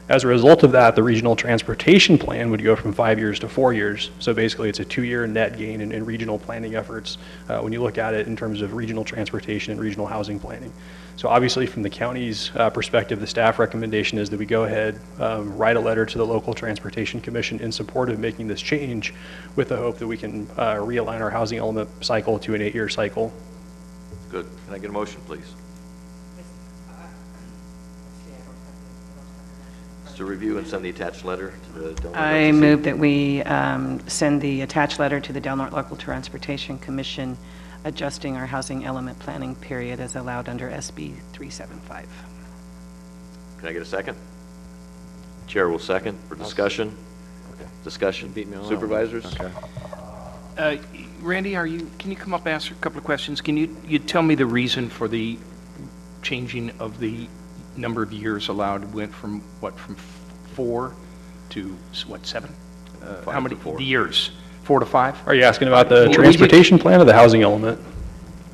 As a result of that, the regional transportation plan would go from 5 years to 4 years. So basically it's a 2-year net gain in regional planning efforts when you look at it in terms of regional transportation and regional housing planning. So obviously from the county's perspective, the staff recommendation is that we go ahead, write a letter to the Local Transportation Commission in support of making this change with the hope that we can realign our housing element cycle to an 8-year cycle. Good. Can I get a motion, please? To review and send the attached letter to the Del Norte I LTC. move that we send the attached letter to the Del Norte Local Transportation Commission adjusting our housing element planning period as allowed under SB 375. Can I get a second? Chair will second for discussion. Okay. Discussion. Beat me on that one. Supervisors? Okay. Randy, can you come up and answer a couple of questions? Can you tell me the reason for the changing of the number of years allowed? It went from 4 to 7? How many years? 4 to 5? Are you asking about the transportation plan or the housing element?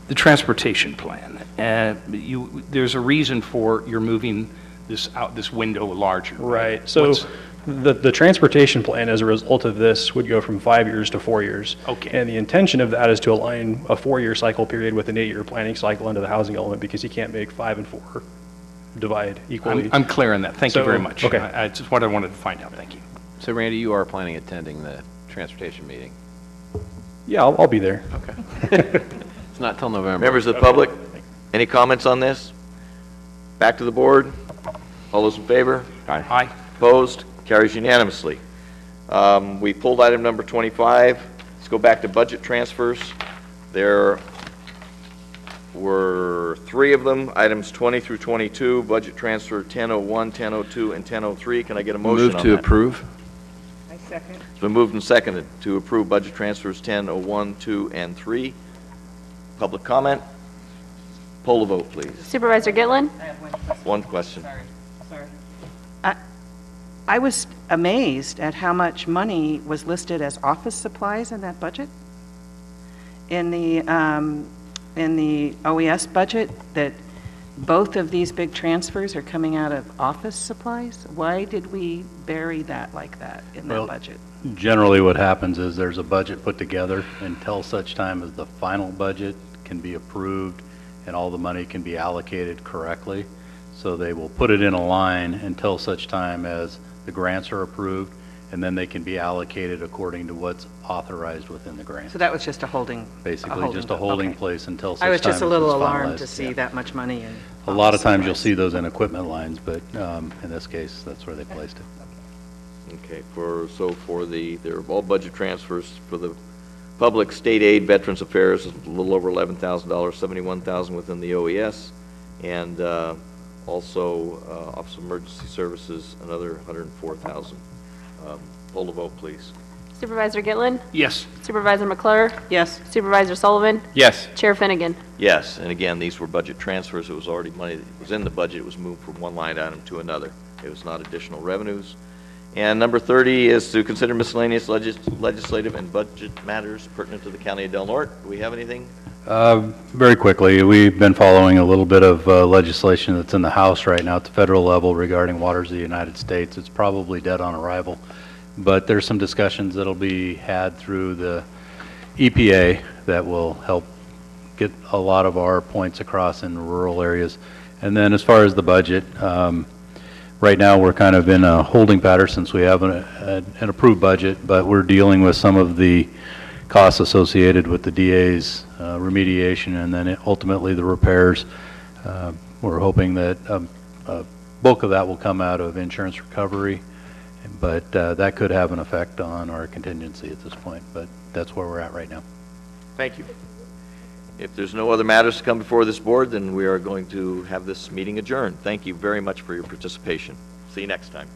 The transportation plan. There's a reason for you're moving this window larger. Right. So the transportation plan as a result of this would go from 5 years to 4 years. Okay. And the intention of that is to align a 4-year cycle period with an 8-year planning cycle under the housing element, because you can't make 5 and 4 divide equally. I'm clear on that. Thank you very much. Okay. That's what I wanted to find out. Thank you. So Randy, you are planning attending the transportation meeting? Yeah, I'll be there. Okay. It's not till November. Members of the public, any comments on this? Back to the board. All those in favor? Aye. Aye. Opposed? Carries unanimously. We pulled item number 25. Let's go back to budget transfers. There were 3 of them, items 20 through 22, budget transfer 1001, 1002, and 1003. Can I get a motion on that? Move to approve. I second. It's been moved and seconded to approve budget transfers 1001, 2, and 3. Public comment? Poll the vote, please. Supervisor Gitlin? I have one question. One question. Sorry. I was amazed at how much money was listed as office supplies in that budget. In the OES budget, that both of these big transfers are coming out of office supplies? Why did we bury that like that in that budget? Generally, what happens is there's a budget put together until such time as the final budget can be approved and all the money can be allocated correctly. So they will put it in a line until such time as the grants are approved, and then they can be allocated according to what's authorized within the grant. So that was just a holding. Basically, just a holding place until such time I was just a as little it's alarmed finalized. to see Yeah. that much money in. A lot of office times you'll supplies. see those in equipment lines, but in this case, that's where they placed it. Okay, they're all budget transfers for the public, state aid, Veterans Affairs, a little over $11,000, $71,000 within the OES, and also Office of Emergency Services, another $104,000. Poll the vote, please. Supervisor Gitlin? Yes. Supervisor McClure? Yes. Supervisor Sullivan? Yes. Chair Finnegan? Yes, and again, these were budget transfers. It was already money that was in the budget. It was moved from one line item to another. It was not additional revenues. And number 30 is to consider miscellaneous legislative and budget matters pertinent to the County of Del Norte. Do we have anything? Very quickly, we've been following a little bit of legislation that's in the House right now at the federal level regarding waters of the United States. It's probably dead on arrival, but there's some discussions that'll be had through the EPA that will help get a lot of our points across in rural areas. And then as far as the budget, right now, we're kind of in a holding pattern since we have an approved budget, but we're dealing with some of the costs associated with the DA's remediation and then ultimately the repairs. We're hoping that a bulk of that will come out of insurance recovery, but that could have an effect on our contingency at this point, but that's where we're at right now. Thank you. If there's no other matters to come before this board, then we are going to have this meeting adjourned. Thank you very much for your participation. See you next time.